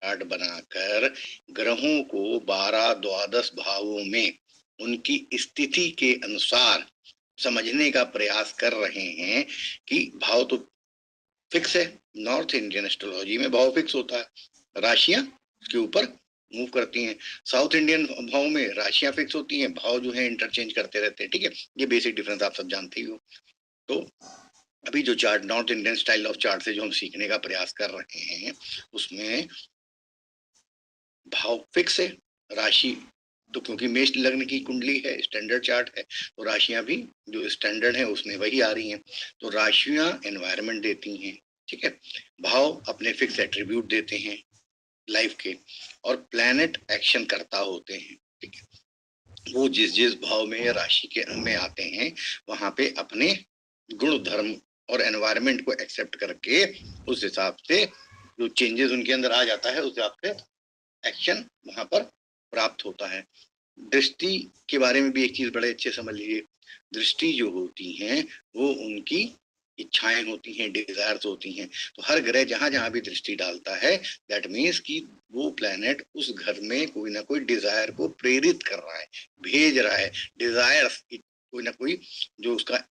Chart बनाकर ग्रहों को 12 द्वादश भावों में उनकी स्थिति के अनुसार समझने का प्रयास कर रहे हैं कि भाव तो फिक्स है। नॉर्थ इंडियन एस्ट्रोलॉजी में भाव फिक्स होता है, राशियां उसके ऊपर मूव करती हैं। साउथ इंडियन भाव में राशियां फिक्स होती हैं, भाव जो है इंटरचेंज करते रहते हैं। ठीक है, ये बेसिक डिफरेंस आप सब जानते ही हो। तो अभी जो chart north Indian style of chart से जो हम सीखने का प्रयास कर रहे हैं उसमें भाव फिक्स है, राशि तो क्योंकि मेष लग्न की कुंडली है, स्टैंडर्ड चार्ट है, तो राशियां भी जो स्टैंडर्ड है उसमें वही आ रही हैं। तो राशियां एनवायरनमेंट देती हैं, ठीक है, भाव अपने फिक्स एट्रीब्यूट देते हैं लाइफ के, और प्लैनेट एक्शन करता होते हैं। ठीक है, वो जिस जिस भाव में या राशि के में आते हैं वहां पे अपने गुण धर्म और एनवायरनमेंट को एक्सेप्ट करके उस हिसाब से जो चेंजेस उनके अंदर आ जाता है उस हिसाब से एक्शन वहां पर प्राप्त होता है। दृष्टि के बारे में भी एक चीज बड़े अच्छे समझ लीजिए। दृष्टि जो होती हैं वो उनकी इच्छाएं होती हैं, डिजायर्स होती हैं। तो हर ग्रह जहां जहां भी दृष्टि डालता है दैट मीन्स कि वो प्लेनेट उस घर में कोई ना कोई डिजायर को प्रेरित कर रहा है, भेज रहा है। डिजायर्स कोई ना कोई जो उसका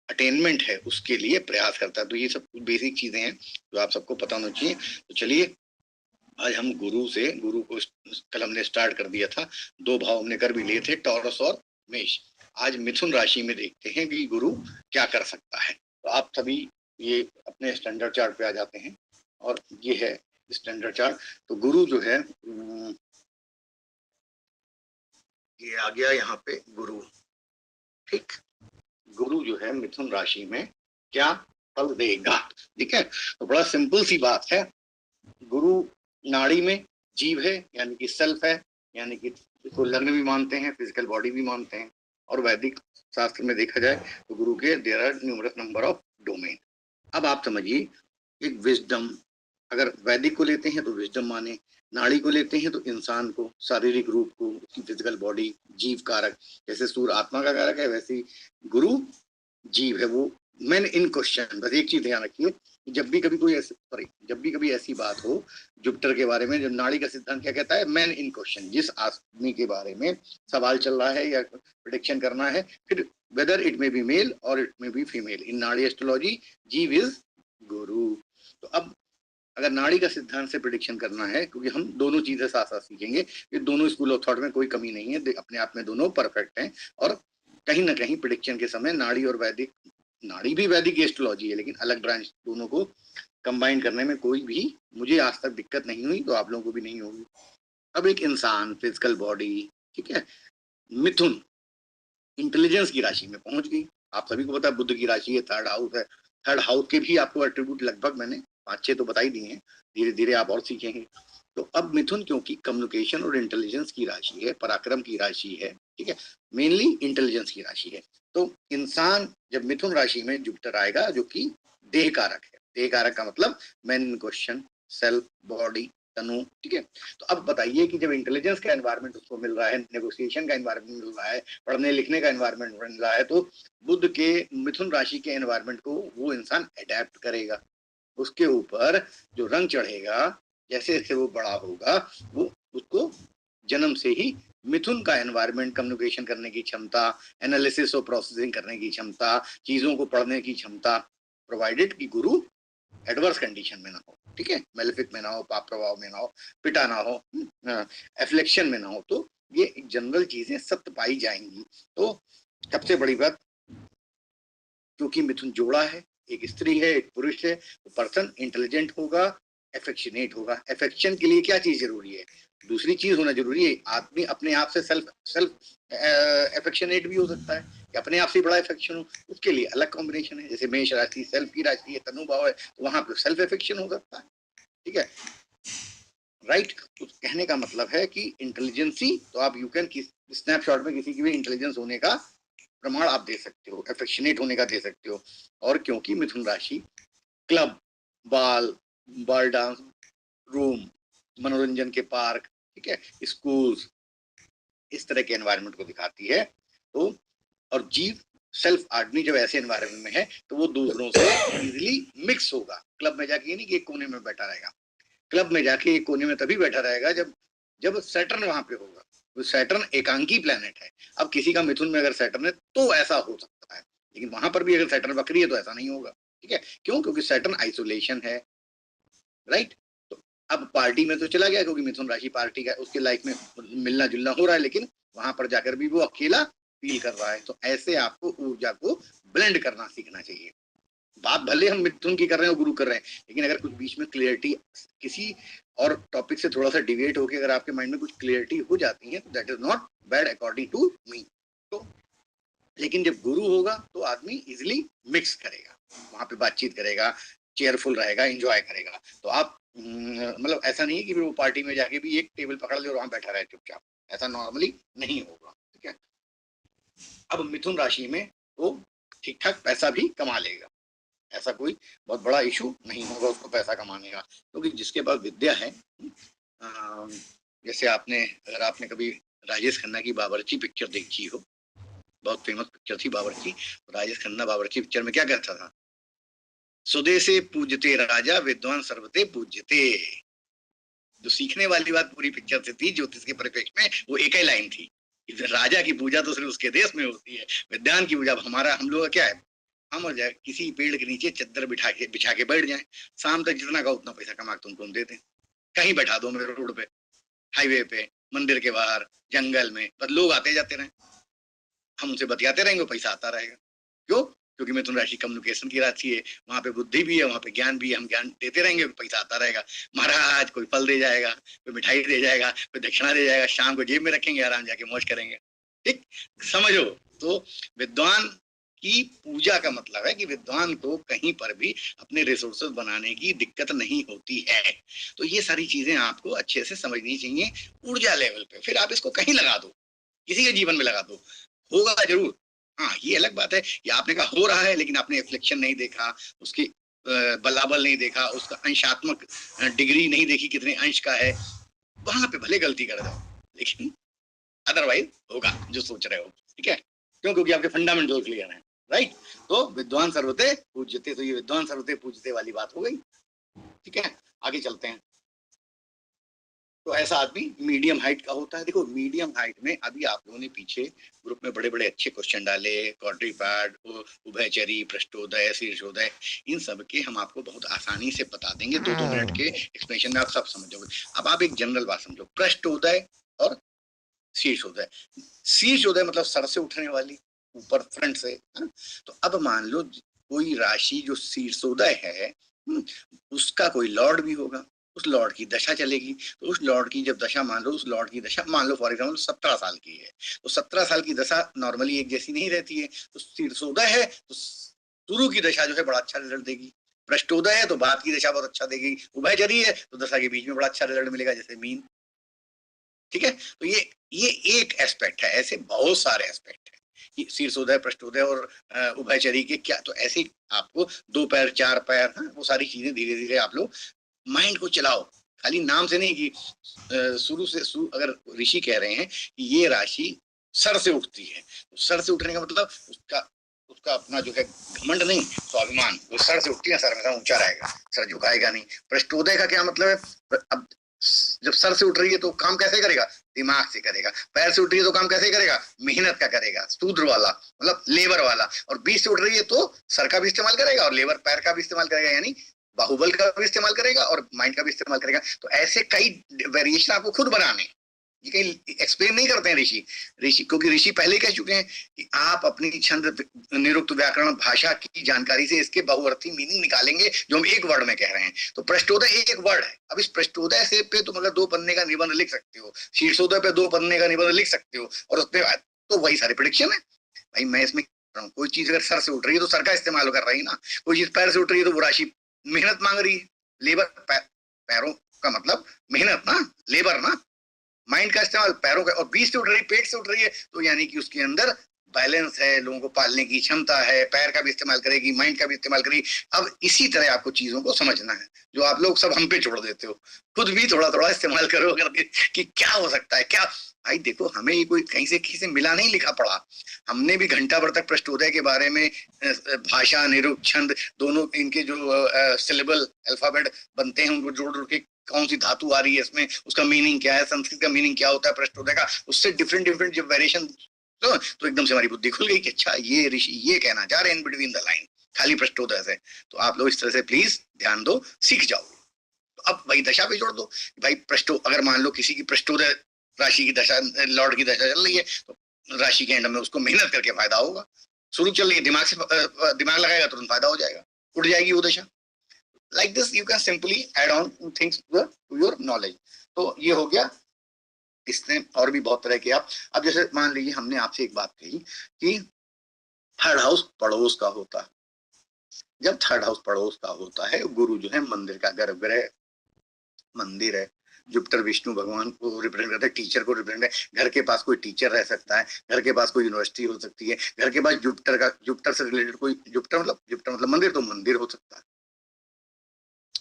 अटेनमेंट है उसके लिए प्रयास करता है। तो ये सब बेसिक चीजें हैं जो आप सबको पता होना चाहिए। तो चलिए आज हम गुरु को कल हमने स्टार्ट कर दिया था, 2 भाव हमने कर भी लिए थे, टॉरस और मेष। आज मिथुन राशि में देखते हैं कि गुरु क्या कर सकता है। तो आप सभी ये अपने स्टैंडर्ड चार्ट पे आ जाते हैं और ये है स्टैंडर्ड चार्ट। तो गुरु जो है ये आ गया यहाँ पे गुरु। ठीक, गुरु जो है मिथुन राशि में क्या फल देगा। ठीक है, तो बड़ा सिंपल सी बात है। गुरु नाड़ी में जीव है, यानी कि सेल्फ है, यानी कि इसको लग्न भी मानते हैं, फिजिकल बॉडी भी मानते हैं। और वैदिक शास्त्र में देखा जाए तो गुरु के there are numerous number of domain. अब आप समझिए, एक विजडम, अगर वैदिक को लेते हैं तो विजडम माने, नाड़ी को लेते हैं तो इंसान को, शारीरिक रूप को, उसकी फिजिकल बॉडी, जीव कारक। जैसे सूर्य आत्मा का कारक है वैसे गुरु जीव है, वो मैन इन क्वेश्चन। बस एक चीज ध्यान रखिए, जब भी कभी कोई ऐसी जब भी कभी ऐसी बात हो जुपिटर के बारे में, जब नाड़ी का सिद्धांत क्या कहता है, मैन इन क्वेश्चन, जिस आदमी के बारे में सवाल चल रहा है या प्रिडिक्शन करना है, फिर वेदर इट में बी मेल और इट में बी फीमेल, इन नाड़ी एस्ट्रोलॉजी जीव इज गुरु। तो अब अगर नाड़ी का सिद्धांत से प्रिडिक्शन करना है, क्योंकि हम दोनों चीजें साथ साथ सीखेंगे, ये दोनों स्कूल ऑफ थॉट में कोई कमी नहीं है, अपने आप में दोनों परफेक्ट हैं। और कहीं ना कहीं प्रिडिक्शन के समय नाड़ी और वैदिक, नाड़ी भी वैदिक एस्ट्रोलॉजी है लेकिन अलग ब्रांच, दोनों को कंबाइन करने में कोई भी मुझे आज तक दिक्कत नहीं हुई, तो आप लोगों को भी नहीं होगी। अब एक इंसान, फिजिकल बॉडी, ठीक है, मिथुन इंटेलिजेंस की राशि में पहुंच गई। आप सभी को पता है बुध की राशि है, थर्ड हाउस है। थर्ड हाउस के भी आपको एट्रीब्यूट लगभग मैंने 5-6 तो बता ही दिए हैं, धीरे धीरे आप और सीखेंगे। तो अब मिथुन क्योंकि कम्युनिकेशन और इंटेलिजेंस की राशि है, पराक्रम की राशि है, ठीक है, मेनली इंटेलिजेंस की राशि है। तो इंसान जब मिथुन राशि में जुपिटर आएगा जो कि देह कारक है, देह कारक का मतलब मैन क्वेश्चन, सेल्फ, बॉडी, तनु, ठीक है। तो अब बताइए कि जब इंटेलिजेंस का एनवायरनमेंट उसको मिल रहा है, नेगोशिएशन का एनवायरनमेंट मिल रहा है, पढ़ने लिखने का एनवायरनमेंट मिल रहा है, तो बुध के मिथुन राशि के एनवायरनमेंट को वो इंसान अडेप्ट करेगा। उसके ऊपर जो रंग चढ़ेगा, जैसे जैसे वो बड़ा होगा, वो उसको जन्म से ही मिथुन का एनवायरनमेंट, कम्युनिकेशन करने की क्षमता, एनालिसिस और प्रोसेसिंग करने की क्षमता, चीजों को पढ़ने की क्षमता, प्रोवाइडेड कि गुरु एडवर्स कंडीशन में ना हो, ठीक है, मेलेफिक में ना हो, पाप प्रभाव में ना हो, पिटा ना हो, एफ्लेक्शन में ना हो, तो ये जनरल चीजें सत्य पाई जाएंगी। तो सबसे बड़ी बात, क्योंकि मिथुन जोड़ा है, एक स्त्री है एक पुरुष है, तो पर्सन इंटेलिजेंट होगा, एफेक्शनेट होगा। एफेक्शन के लिए क्या चीज जरूरी है, दूसरी चीज होना जरूरी है। आदमी अपने आप से सेल्फ सेल्फ एफेक्शनेट भी हो सकता है, कि अपने आप से बड़ा एफेक्शन हो, उसके लिए अलग कॉम्बिनेशन है। जैसे मेष राशि सेल्फ की राशि है, तनु भाव है, तो वहां पे सेल्फ एफेक्शन हो सकता है, ठीक है, राइट। तो कहने का मतलब है कि इंटेलिजेंसी, तो आप यू कैन स्नैपशॉट में किसी की भी इंटेलिजेंस होने का प्रमाण आप दे सकते हो, एफेक्शनेट होने का दे सकते हो। और क्योंकि मिथुन राशि क्लब, बाल, बाल डांस रूम, मनोरंजन के पार्क, ठीक है, स्कूल्स, इस तरह के एनवायरनमेंट को दिखाती है। तो और जीव सेल्फ आदमी जब ऐसे एनवायरनमेंट में है तो वो दूसरों से इजीली मिक्स होगा। क्लब में जाके नहीं कि एक कोने में बैठा रहेगा, क्लब में जाके एक कोने में तभी बैठा रहेगा जब जब सैटर्न वहां पे होगा। तो सैटर्न एकांकी प्लेनेट है। अब किसी का मिथुन में अगर सैटर्न है तो ऐसा हो सकता है, लेकिन वहां पर भी अगर सैटर्न वक्री है तो ऐसा नहीं होगा। ठीक है, क्यों? क्योंकि सैटर्न आइसोलेशन है, राइट। तो अब पार्टी में तो चला गया क्योंकि मिथुन राशि पार्टी का, उसके लाइफ में मिलना जुलना हो रहा है, लेकिन वहां पर जाकर भी वो अकेला फील कर रहा है। तो ऐसे आपको ऊर्जा को ब्लेंड करना सीखना चाहिए। बात भले हम मिथुन की कर रहे हैं और गुरु कर रहे हैं, लेकिन अगर कुछ बीच में क्लियरिटी किसी और टॉपिक से थोड़ा सा डिविएट होकर अगर आपके माइंड में कुछ क्लियरिटी हो जाती है तो that is not bad according to me. तो लेकिन जब गुरु होगा तो आदमी इजिली मिक्स करेगा, वहां पे बातचीत करेगा, चेयरफुल रहेगा, एंजॉय करेगा। तो आप मतलब ऐसा नहीं है कि फिर वो पार्टी में जाके भी एक टेबल पकड़ ले और वहां बैठा रहे चुपचाप, ऐसा नॉर्मली नहीं होगा। ठीक है, अब मिथुन राशि में वो ठीक ठाक पैसा भी कमा लेगा, ऐसा कोई बहुत बड़ा इशू नहीं होगा उसको पैसा कमाने का, क्योंकि जिसके पास विद्या है, जैसे आपने अगर आपने कभी राजेश खन्ना की बावर्ची पिक्चर देखी हो, बहुत फेमस पिक्चर थी बावर्ची। राजेश खन्ना बावर्ची पिक्चर में क्या कहता था? स्वदेशे पूजते राजा विद्वान सर्वते पूज्यते। जो सीखने वाली बात पूरी पिक्चर से थी ज्योतिष के परिप्रेक्ष्य में, वो एक ही लाइन थी, राजा की पूजा तो सिर्फ उसके देश में होती है, विद्वान की पूजा हमारा हम लोग का क्या है, हम और जाए किसी पेड़ के नीचे चद्दर बिछा के बैठ जाए, शाम तक जितना का उतना पैसा कमा के तुमको हम देते हैं। कहीं बैठा दो मेरे रोड पे, हाईवे पे, मंदिर के बाहर, जंगल में, बस लोग आते जाते रहे, हम उनसे बतियाते रहेंगे, पैसा आता रहेगा। क्यों? क्योंकि मिथुन राशि कम्युनिकेशन की राशि है, वहां पे बुद्धि भी है, वहां पे ज्ञान भी है, हम ज्ञान देते रहेंगे, पैसा आता रहेगा। महाराज कोई फल दे जाएगा, कोई मिठाई दे जाएगा, कोई दक्षिणा दे जाएगा, शाम को जेब में रखेंगे, आराम जाके मौज करेंगे। ठीक समझो। तो विद्वान की पूजा का मतलब है कि विद्वान को कहीं पर भी अपने रिसोर्सेज बनाने की दिक्कत नहीं होती है। तो ये सारी चीजें आपको अच्छे से समझनी चाहिए ऊर्जा लेवल पे, फिर आप इसको कहीं लगा दो, किसी के जीवन में लगा दो, होगा जरूर। हाँ, ये अलग बात है कि आपने कहा हो रहा है, लेकिन आपने रिफ्लेक्शन नहीं देखा, उसकी बलाबल नहीं देखा, उसका अंशात्मक डिग्री नहीं देखी कितने अंश का है, वहां पे भले गलती कर दो, लेकिन अदरवाइज होगा जो सोच रहे हो। ठीक है, क्यों? क्योंकि आपके फंडामेंटल क्लियर है, राइट। तो विद्वान सर्वते पूज्यते, तो ये विद्वान सर्वते पूज्यते वाली बात हो गई। ठीक है, आगे चलते हैं। तो ऐसा आदमी मीडियम हाइट का होता है। देखो मीडियम हाइट में अभी आप लोगों ने पीछे ग्रुप में बड़े बड़े अच्छे क्वेश्चन डाले, क्वाड्रीपैड, उभयचरी, पृष्ठोदय, शीर्षोदय, इन सब के हम आपको बहुत आसानी से बता देंगे, 2-2 मिनट के एक्सप्लेनेशन में आप सब समझोगे। अब आप एक जनरल बात समझो, पृष्ठोदय और शीर्षोदय। शीर्षोदय मतलब सर से उठने वाली, ऊपर फ्रंट से। तो अब मान लो कोई राशि जो शीर्षोदय है, उसका कोई लॉर्ड भी होगा, उस लॉर्ड की दशा चलेगी। तो उस लॉर्ड की जब दशा मान लो, उस लॉर्ड की दशा मान लो फॉर एग्जाम्पल 17 साल की है, तो 17 साल की दशा नॉर्मली एक जैसी नहीं रहती है। तो शीर्षोदय है तो शुरू की दशा जो है बड़ा अच्छा रिजल्ट देगी, पृष्ठोदय है तो बाद की दशा बहुत अच्छा देगी, उभयचरी है तो दशा के बीच में बड़ा अच्छा रिजल्ट मिलेगा, जैसे मीन। ठीक है, तो ये एक एस्पेक्ट है, ऐसे बहुत सारे एस्पेक्ट है, शीर्षोदय, पृष्ठोदय और उभयचरी के क्या। तो ऐसे आपको 2 पैर 4 पैर, वो सारी चीजें धीरे धीरे आप लोग माइंड को चलाओ, खाली नाम से नहीं कि शुरू से अगर ऋषि कह रहे हैं कि ये राशि सर से उठती है, तो सर से उठने का मतलब उसका अपना जो है घमंड नहीं, स्वाभिमान, वो सर से उठती है, सर में ऊंचा रहेगा, सर झुकाएगा नहीं। पृष्ठोदय का क्या मतलब है? अब जब सर से उठ रही है तो काम कैसे करेगा? दिमाग से करेगा। पैर से उठ रही है तो काम कैसे करेगा? मेहनत का करेगा, शूद्र वाला मतलब लेबर वाला। और बीच से उठ रही है तो सर का भी इस्तेमाल करेगा और लेबर पैर का भी इस्तेमाल करेगा, यानी बाहुबल का भी इस्तेमाल करेगा और माइंड का भी इस्तेमाल करेगा। तो ऐसे कई वेरिएशन आपको खुद बनाने, ये कहीं एक्सप्लेन नहीं करते हैं ऋषि, क्योंकि ऋषि पहले कह चुके हैं कि आप अपनी छंद, निरुक्त, व्याकरण, भाषा की जानकारी से इसके बहुअर्थी मीनिंग निकालेंगे जो हम एक वर्ड में कह रहे हैं। तो पृष्ठोदय एक वर्ड है। अब इस पृष्ठोदय से पे तुम अगर 2 पन्ने का निबंध लिख सकते हो, शीर्षोदय पे 2 पन्ने का निबंध लिख सकते हो, और उस पे तो वही सारे प्रेडिक्शन है। भाई मैं इसमें कोई चीज अगर सर से उठ रही है तो सर का इस्तेमाल कर रही है ना, कोई चीज पैर से उठ रही है तो वो राशि मेहनत मांग रही है। लेबर पैरों का मतलब मेहनत ना, लेबर ना, माइंड का इस्तेमाल पैरों का। और बीच से उठ रही है, पेट से उठ रही है, तो यानी कि उसके अंदर बैलेंस है, लोगों को पालने की क्षमता है, पैर का भी इस्तेमाल करेगी, माइंड का भी इस्तेमाल करेगी। अब इसी तरह आपको चीजों को समझना है, जो आप लोग सब हम पे छोड़ देते हो, खुद भी थोड़ा थोड़ा इस्तेमाल करो करके कि क्या हो सकता है क्या। भाई देखो, हमें ये कोई कहीं से किसी से मिला नहीं लिखा पड़ा, हमने भी घंटा भर तक पृष्ठोदय के बारे में, भाषा, निरुक्त, छंद दोनों इनके जो सिलेबल अल्फाबेट बनते हैं उनको जोड़ जोड़ के कौन सी धातु आ रही है इसमें, उसका मीनिंग क्या है, संस्कृत का मीनिंग क्या होता है प्रश्नोदय का, उससे डिफरेंट डिफरेंट जब वेरिएशन तो एकदम से हमारी बुद्धि खुल गई कि अच्छा ये ऋषि ये कहना चाह रहे हैं इन बिटवीन द लाइन, खाली प्रश्नोदय से। तो आप लोग इस तरह से प्लीज ध्यान दो, सीख जाओ। तो अब भाई दशा पे जोड़ दो, भाई पृष्ठो अगर मान लो किसी की पृष्ठोदय राशि की दशा, लॉर्ड की दशा चल रही है, तो राशि के एंड में उसको मेहनत करके फायदा होगा। शुरू चल रही है, दिमाग से दिमाग लगाएगा तुरंत फायदा हो जाएगा, उड़ जाएगी वो दशा। Like this you can simply add on things to your knowledge. तो ये हो गया, इसमें और भी बहुत तरह के आप, अब जैसे मान लीजिए हमने आपसे एक बात कही कि थर्ड हाउस पड़ोस का होता है। जब थर्ड हाउस पड़ोस का होता है, गुरु जो है मंदिर का, गर्भगृह मंदिर है, जुपिटर विष्णु भगवान को रिप्रेजेंट करता है, टीचर को रिप्रेजेंट है। घर के पास कोई टीचर रह सकता है, घर के पास कोई यूनिवर्सिटी हो सकती है, घर के पास जुपिटर का, जुपिटर से रिलेटेड कोई, जुपिटर मतलब मंदिर, तो मंदिर हो सकता है,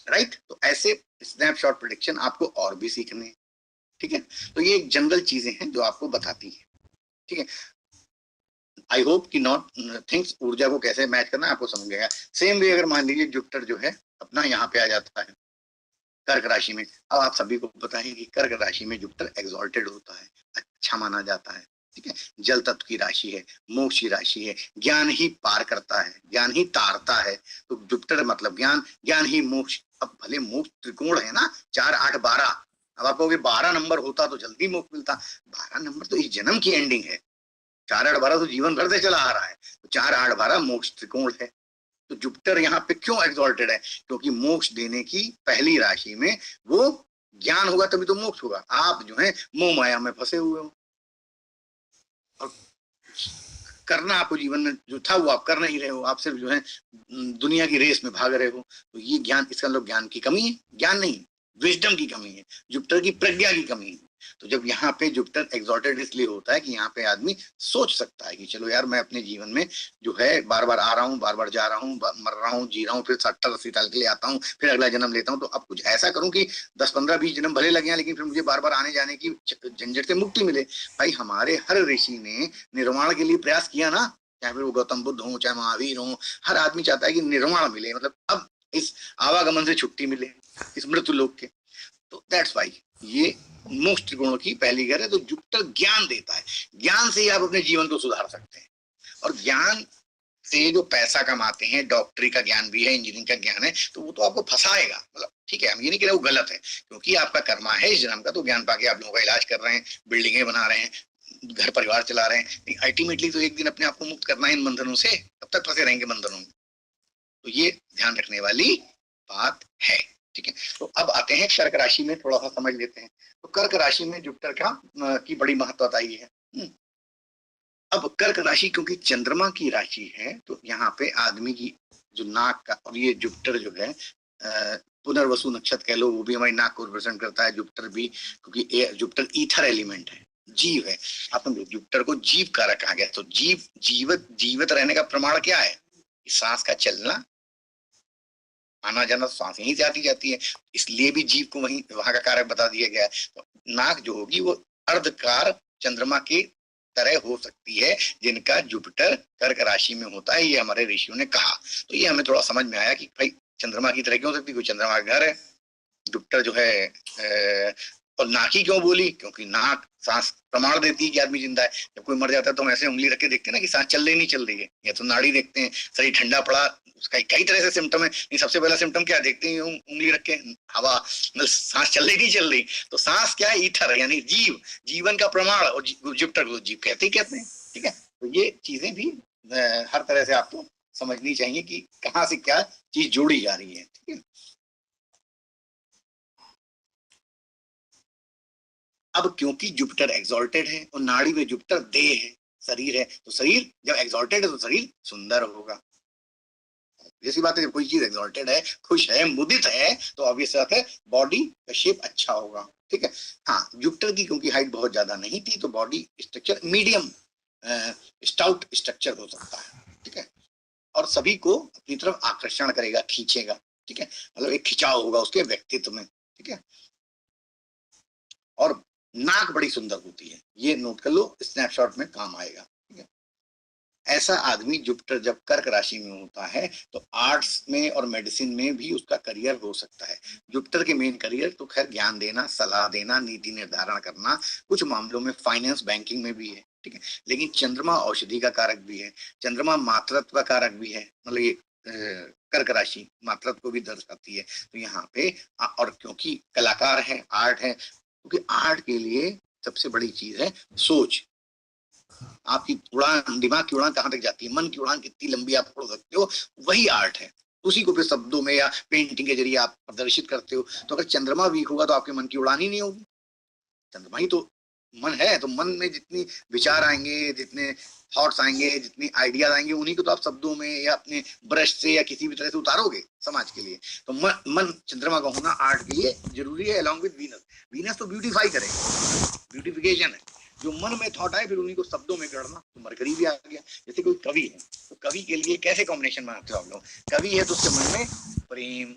राइट। तो ऐसे स्नैपशॉट प्रेडिक्शन आपको और भी सीखने हैं, ठीक है। तो ये जनरल चीजें हैं जो आपको बताती है, ठीक है। आई होप कि नॉट थिंग्स ऊर्जा को कैसे मैच करना है आपको समझ गया। सेम वे अगर मान लीजिए जुपिटर जो है अपना यहाँ पे आ जाता है कर्क राशि में। अब आप सभी को पता है कि कर्क राशि में जुपिटर एग्जॉल्टेड होता है, अच्छा माना जाता है, ठीक है। जल तत्व की राशि है, मोक्ष की राशि है, ज्ञान ही पार करता है, ज्ञान ही तारता है। तो जुपिटर मतलब ज्ञान, ज्ञान ही मोक्ष। अब भले मोक्ष त्रिकोण है ना, 4 8 12, अब आप कहोगे 12 नंबर होता तो जल्दी मोक्ष मिलता। 12 नंबर तो इस जन्म की एंडिंग है, 4 8 12 तो जीवन भर से चला आ रहा है, तो 4 8 12 मोक्ष त्रिकोण है। तो जुपिटर यहाँ पे क्यों एग्जॉल्टेड है, क्योंकि मोक्ष देने की पहली राशि में वो ज्ञान होगा तभी तो मोक्ष होगा। आप जो है मोह माया में फंसे हुए हो, और करना आपको जीवन में जो था वो आप कर नहीं रहे हो, आप सिर्फ जो है दुनिया की रेस में भाग रहे हो। तो ये ज्ञान, इसका मतलब ज्ञान की कमी है, ज्ञान नहीं, विजडम की कमी है, जुपिटर की प्रज्ञा की कमी है। तो जब यहाँ पे जुपिटर एग्जॉल्टेड इसलिए होता है कि यहाँ पे आदमी सोच सकता है कि चलो यार मैं अपने जीवन में जो है बार बार आ रहा हूँ, बार बार जा रहा हूँ, मर रहा हूँ, जी रहा हूँ, फिर 70 80 साल के लिए आता हूँ, फिर अगला जन्म लेता हूँ। तो अब कुछ ऐसा करूँ कि 10 15 20 जन्म भले लगे, लेकिन फिर मुझे बार बार आने जाने की झंझट से मुक्ति मिले। भाई हमारे हर ऋषि ने निर्वाण के लिए प्रयास किया ना, चाहे फिर वो गौतम बुद्ध हो, चाहे महावीर हो, हर आदमी चाहता है कि निर्वाण मिले, मतलब अब इस आवागमन से छुट्टी मिले, इस मृत्यु लोक के। तो दैट्स वाई ये मोक्ष त्रिकोणों की पहली घर है। तो जुपिटर ज्ञान देता है, ज्ञान से ही आप अपने जीवन को सुधार सकते हैं। और ज्ञान से जो पैसा कमाते हैं, डॉक्टरी का ज्ञान भी है, इंजीनियरिंग का ज्ञान है, तो वो तो आपको फंसाएगा। मतलब ठीक है, हम ये नहीं कह रहे वो गलत है, क्योंकि आपका कर्मा है इस जन्म का, तो ज्ञान पाके आप लोगों का इलाज कर रहे हैं, बिल्डिंगें बना रहे हैं, घर परिवार चला रहे हैं। अल्टीमेटली तो एक दिन अपने आप को मुक्त करना है इन बंधनों से, कब तक फंसे रहेंगे बंधनों में। तो ये ध्यान रखने वाली बात है, ठीक है। तो अब आते हैं कर्क राशि में, थोड़ा सा समझ लेते हैं। तो कर्क राशि में जुपिटर का की बड़ी महत्वता ये है। अब कर्क राशि क्योंकि चंद्रमा की राशि है, तो यहाँ पे आदमी की जो नाक का, और ये जुपिटर जो है पुनर्वसु नक्षत्र कह लो, वो भी हमारी नाक को रिप्रेजेंट करता है। जुपिटर भी क्योंकि जुपिटर ईथर एलिमेंट है, जीव है। आप जुपिटर को जीव का रखा गया, तो जीवित रहने का प्रमाण क्या है, सांस का चलना, आना जाना, सांस यहीं से आती जाती है, इसलिए भी जीव को वहां का कारक बता दिया गया है। तो नाक जो होगी वो अर्धकार चंद्रमा की तरह हो सकती है, जिनका जुपिटर कर्क राशि में होता है, ये हमारे ऋषियों ने कहा। तो ये हमें थोड़ा समझ में आया कि भाई चंद्रमा की तरह क्यों हो सकती है, कोई चंद्रमा का घर है, जुपिटर जो है और नाक ही क्यों बोली, क्योंकि नाक सांस प्रमाण देती है कि आदमी जिंदा है। जब कोई मर जाता है तो हम ऐसे उंगली रख के देखते हैं ना कि सांस चल रही नहीं चल रही है, या तो नाड़ी देखते हैं, शरीर ठंडा पड़ा, उसका कई तरह से सिम्टम है। नहीं, सबसे पहला सिम्टम क्या देखते हैं, उंगली रख के हवा, मतलब सांस चल रही नहीं चल रही। तो सांस क्या है, ईथर यानी जीव, जीवन का प्रमाण, और जुपिटर को जीव कहते हैं, ठीक है। तो ये चीजें भी हर तरह से आपको समझनी चाहिए कि कहाँ से क्या चीज जोड़ी जा रही है, ठीक है। अब क्योंकि जुपिटर एक्सॉल्टेड है और नाड़ी में जुपिटर देह है, शरीर है, तो शरीर जब एक्सॉल्टेड है तो शरीर सुंदर होगा। जैसी बात है, जब कोई चीज एक्सॉल्टेड है, खुश है, मुदित है, तो ऑब्वियस बात है बॉडी का शेप अच्छा होगा, ठीक है। हाँ, जुपिटर की क्योंकि हाइट बहुत ज्यादा नहीं थी, तो body structure medium stout structure हो सकता है, ठीक है। और सभी को अपनी तरफ आकर्षण करेगा, खींचेगा, ठीक है, मतलब एक खिंचाव होगा उसके व्यक्तित्व में, ठीक है। और नाक बड़ी सुंदर होती है, ये नोट कर लो, स्नैपशॉट में काम आएगा, ठीक है। ऐसा आदमी जुपिटर जब कर्क राशि में होता है तो आर्ट्स में और मेडिसिन में भी उसका करियर हो सकता है। जुपिटर के मेन करियर तो खैर ज्ञान देना, सलाह देना, नीति निर्धारण करना, कुछ मामलों में फाइनेंस बैंकिंग में भी है, ठीक है। लेकिन चंद्रमा औषधि का कारक भी है, चंद्रमा मातृत्व का कारक भी है, मतलब ये कर्क राशि मातृत्व को भी दर्शाती है। तो यहाँ पे और क्योंकि कलाकार है, आर्ट है, क्योंकि आर्ट के लिए सबसे बड़ी चीज है सोच। आपकी उड़ान, दिमाग की उड़ान कहाँ तक जाती है, मन की उड़ान कितनी लंबी आप उड़ सकते हो, वही आर्ट है। उसी को फिर शब्दों में या पेंटिंग के जरिए आप प्रदर्शित करते हो। तो अगर चंद्रमा वीक होगा तो आपके मन की उड़ान ही नहीं होगी। चंद्रमा ही तो मन है, तो मन में जितनी विचार आएंगे, जितने थॉट्स आएंगे, जितनी आइडियाज आएंगे, उन्हीं को तो आप शब्दों में या अपने ब्रश से या किसी भी तरह से उतारोगे समाज के लिए। तो मन चंद्रमा का होना आर्ट के लिए जरूरी है, अलॉन्ग विद वीनस। वीनस तो ब्यूटीफाई करेगा, ब्यूटिफिकेशन है। जो मन में थॉट आए फिर उन्हीं को शब्दों में गढ़ना, तो मरकरी भी आ गया। जैसे कोई कवि है तो कवि के लिए कैसे कॉम्बिनेशन बनाते हो आप लोग? कवि है तो उसके मन में प्रेम,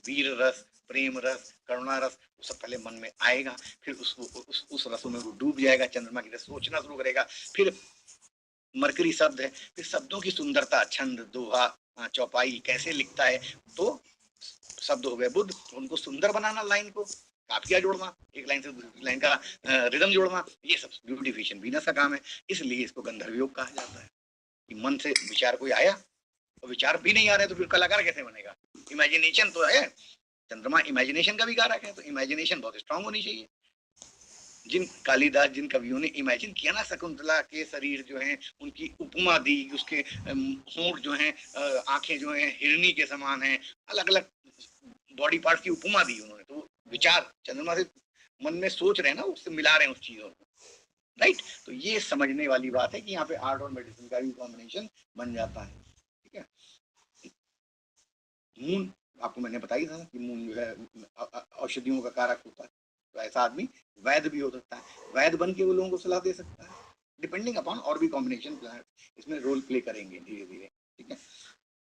वीर रस, प्रेम रस, करुणा रस, वो सब पहले मन में आएगा, फिर उस रसों में वो डूब जाएगा, चंद्रमा की तरह सोचना शुरू करेगा। फिर मरकरी शब्द है, फिर शब्दों की सुंदरता, छंद, दोहा, चौपाई कैसे लिखता है, तो शब्द हो गए बुद्ध, उनको सुंदर बनाना, लाइन को काफिया जोड़ना, एक लाइन से दूसरी लाइन का रिदम जोड़ना, ये सब ब्यूटिफिकेशन वीनस का काम है। इसलिए इसको गंधर्व योग कहा जाता है। कि मन से विचार कोई आया, तो विचार भी नहीं आ रहे तो फिर कलाकार कैसे बनेगा? इमेजिनेशन तो है, चंद्रमा इमेजिनेशन का भी कारक है, तो इमेजिनेशन बहुत स्ट्रांग होनी चाहिए। जिन कालिदास, जिन कवियों ने इमेजिन किया ना शकुंतला के शरीर जो है उनकी उपमा दी, उसके होंठ जो है, आंखें जो है हिरनी के समान है, अलग अलग बॉडी पार्ट की उपमा दी उन्होंने। तो विचार चंद्रमा से मन में सोच रहे हैं ना, उससे मिला रहे हैं उस चीजों को, राइट। तो ये समझने वाली बात है कि यहाँ पे आर्ट और मेडिसिन का भी कॉम्बिनेशन बन जाता है, ठीक है। मून आपको मैंने बताई था कि मून जो है औषधियों का कारक होता है। तो ऐसा आदमी वैद्य भी हो सकता है, वैद्य बन के वो लोगों को सलाह दे सकता है, डिपेंडिंग अपॉन और भी कॉम्बिनेशन इसमें रोल प्ले करेंगे धीरे धीरे, ठीक है।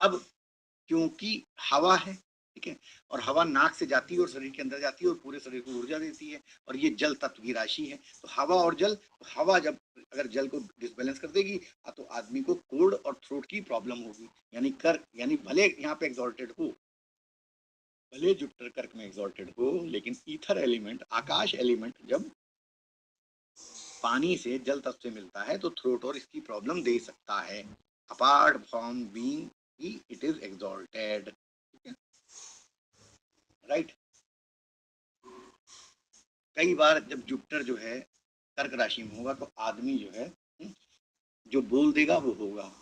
अब क्योंकि हवा है, ठीक है, और हवा नाक से जाती है और शरीर के अंदर जाती है और पूरे शरीर को ऊर्जा देती है, और ये जल तत्व की राशि है। तो हवा और जल, तो हवा जब अगर जल को डिसबैलेंस कर देगी तो आदमी को कोल्ड और थ्रोट की प्रॉब्लम होगी। यानी कर, यानी भले यहाँ पे एग्जॉल्टेड हो, भले जुपिटर कर्क में एग्जॉल्टेड हो, लेकिन ईथर एलिमेंट, आकाश एलिमेंट जब पानी से, जल तत्व से मिलता है तो थ्रोट और इसकी प्रॉब्लम दे सकता है, apart from being it is exalted, right. कई बार जब जुपिटर जो है कर्क राशि में होगा तो आदमी जो है जो बोल देगा वो होगा।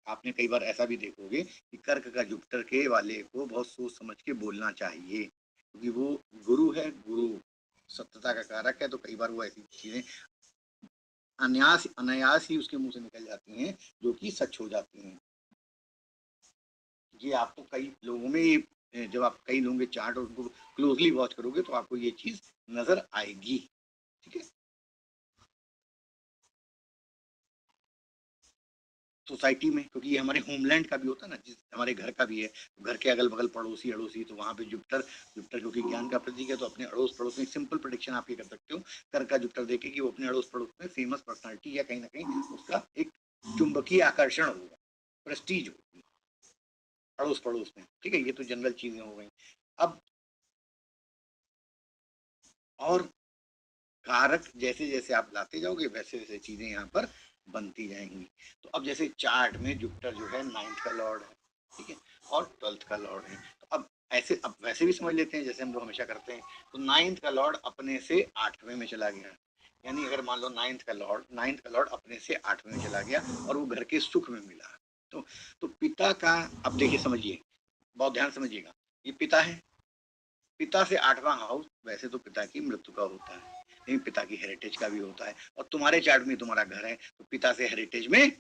आपने कई बार ऐसा भी देखोगे कि कर्क का जुपिटर के वाले को बहुत सोच समझ के बोलना चाहिए, क्योंकि वो गुरु है, गुरु सत्यता का कारक है। तो कई बार वो ऐसी चीजें अनायास ही उसके मुंह से निकल जाती हैं जो कि सच हो जाती हैं। ये आपको कई लोगों में, जब आप कई लोगों के चार्ट और उनको क्लोजली वॉच करोगे तो आपको ये चीज नजर आएगी, ठीक है। सोसाइटी में, क्योंकि ये हमारे होमलैंड का भी होता है ना, जिस हमारे घर का भी है, घर के अगल बगल पड़ोसी अड़ोसी, तो वहाँ पे जुपिटर, जुपिटर क्योंकि ज्ञान का प्रतीक है, तो अपने अड़ोस पड़ोस में सिंपल प्रोडिक्शन आप ये कर सकते हो, कर का जुपिटर देखे कि वो अपने अड़ोस पड़ोस में फेमस पर्सनालिटी या कहीं ना कहीं उसका एक चुंबकीय आकर्षण होगा, प्रेस्टीज होगी अड़ोस पड़ोस में, ठीक है। ये तो जनरल चीजें हो गई। अब और कारक जैसे जैसे आप लाते जाओगे वैसे वैसे चीजें यहाँ पर बनती जाएंगी। तो अब जैसे चार्ट में जुपिटर जो है 9th का लॉर्ड है, ठीक है, और 12th का लॉर्ड है। तो अब ऐसे, अब वैसे भी समझ लेते हैं जैसे हम लोग हमेशा करते हैं। तो 9th का लॉर्ड अपने से 8वें में चला गया, यानी अगर मान लो 9th का लॉर्ड अपने से 8वें में चला गया और वो घर के सुख में मिला, तो पिता का, अब देखिए समझिए, बहुत ध्यान समझिएगा, ये पिता है, पिता से 8वां हाउस वैसे तो पिता की मृत्यु का होता है, लेकिन पिता की हेरिटेज का भी होता है। और तुम्हारे चार्ट में तुम्हारा घर है तो पिता से हेरिटेज में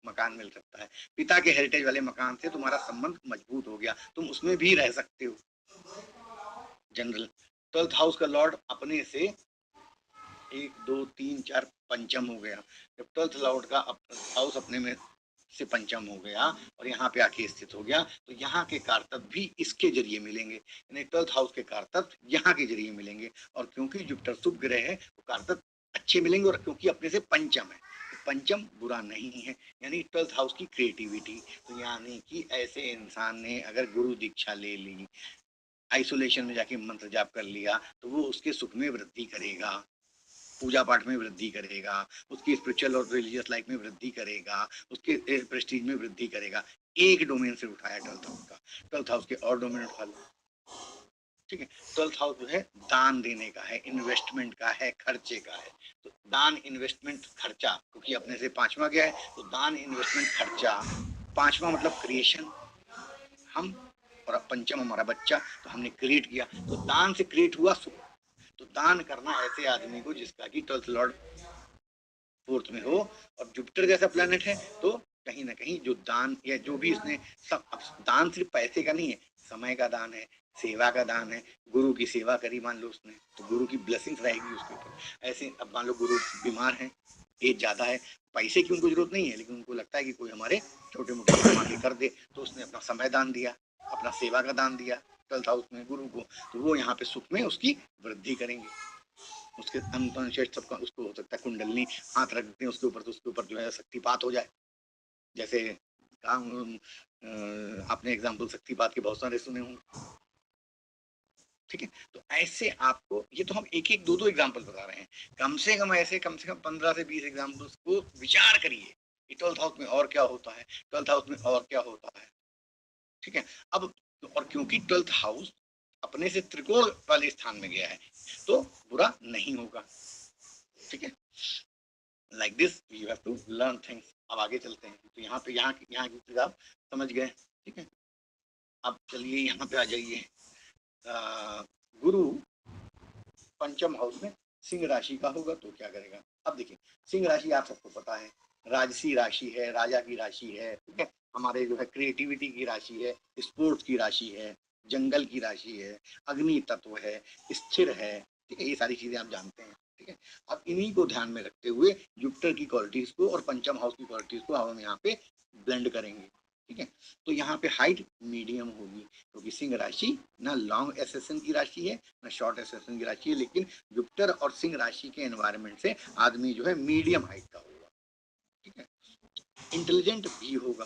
मकान मिल सकता है। पिता के हेरिटेज वाले मकान से तुम्हारा संबंध मजबूत हो गया, तुम उसमें भी रह सकते हो। जनरल 12th हाउस का लॉर्ड अपने से 1 2 3 4 पंचम हो गया। जब 12th लॉर्ड का हाउस अपने में से पंचम हो गया और यहाँ पे आके स्थित हो गया, तो यहाँ के कारतत्व भी इसके जरिए मिलेंगे, यानी 12th हाउस के कारतत्व यहाँ के जरिए मिलेंगे। और क्योंकि जुपिटर शुभ ग्रह है तो कारतत्व अच्छे मिलेंगे, और क्योंकि अपने से पंचम है, पंचम बुरा नहीं है, यानी 12th हाउस की क्रिएटिविटी। तो यानी कि ऐसे इंसान ने अगर गुरु दीक्षा ले ली, आइसोलेशन में जाके मंत्र जाप कर लिया, तो वो उसके सुख में वृद्धि करेगा, पूजा पाठ में वृद्धि करेगा, उसकी स्पिरिचुअल और रिलीजियस लाइफ में वृद्धि करेगा, उसके प्रेस्टीज में वृद्धि करेगा। एक डोमेन से उठाया 12th हाउस का, 12th हाउस के और डोमेन उठा लो, ठीक है। 12th हाउस जो है दान देने का है, इन्वेस्टमेंट का है, खर्चे का है। तो दान, इन्वेस्टमेंट, खर्चा, क्योंकि अपने से 5वां गया है, तो दान, इन्वेस्टमेंट, खर्चा। 5वां मतलब क्रिएशन, हम, और पंचम हमारा बच्चा, तो हमने क्रिएट किया, तो दान से क्रिएट हुआ सुख। तो दान करना ऐसे आदमी को जिसका कि 12th लॉर्ड 4th में हो, और जुपिटर जैसा प्लेनेट है, तो कहीं ना कहीं जो दान या जो भी इसने सब, दान सिर्फ पैसे का नहीं है, समय का दान है, सेवा का दान है। गुरु की सेवा करी मान लो उसने, तो गुरु की ब्लेसिंग्स रहेगी उसके ऊपर। ऐसे अब मान लो गुरु बीमार है, एज ज्यादा है, पैसे की उनको जरूरत नहीं है, लेकिन उनको लगता है कि कोई हमारे छोटे मोटे काम आके कर दे, तो उसने अपना समय दान दिया, अपना सेवा का दान दिया 12th हाउस में गुरु को, तो वो यहाँ पे सुख में उसकी वृद्धि करेंगे। उसके अनकॉन्शियस सबका, उसको हो सकता है कुंडलनी हाथ रख दें उसके ऊपर, तो उसके ऊपर जो है शक्तिपात हो जाए। जैसे आपने एग्जाम्पल शक्तिपात के बहुत सारे सुने होंगे, ठीक है। तो ऐसे आपको, ये तो हम एक एक दो दो एग्जाम्पल बता रहे हैं, कम से कम ऐसे कम से कम 15 से 20 एग्जाम्पल्स को विचार करिए, 12th हाउस में और क्या होता है, 12th हाउस में और क्या होता है, ठीक है। अब और क्योंकि 12th हाउस अपने से त्रिकोण वाले स्थान में गया है, तो बुरा नहीं होगा, ठीक है। Like this you have to learn things. अब आगे चलते हैं, तो यहाँ पे यहाँ की चीज आप समझ गए, ठीक है। अब चलिए यहाँ पे आ जाइए, गुरु पंचम हाउस में सिंह राशि का होगा तो क्या करेगा। अब देखिए, सिंह राशि आप सबको पता है, राजसी राशि है, राजा की राशि है, ठीक है। हमारे जो है क्रिएटिविटी की राशि है, स्पोर्ट्स की राशि है, जंगल की राशि है, अग्नि तत्व है, स्थिर है, ठीक है। ये सारी चीजें आप जानते हैं, ठीक है। अब इन्हीं को ध्यान में रखते हुए जुपिटर की क्वालिटीज को और पंचम हाउस की क्वालिटीज को हम यहाँ पे ब्लेंड करेंगे, ठीक है। तो यहाँ पे हाइट मीडियम होगी, क्योंकि सिंह राशि ना लॉन्ग एसेसन की राशि है ना शॉर्ट एसेसन की राशि है, लेकिन जुपिटर और सिंह राशि के एनवायरनमेंट से आदमी जो है मीडियम हाइट का होगा, ठीक है। इंटेलिजेंट भी होगा,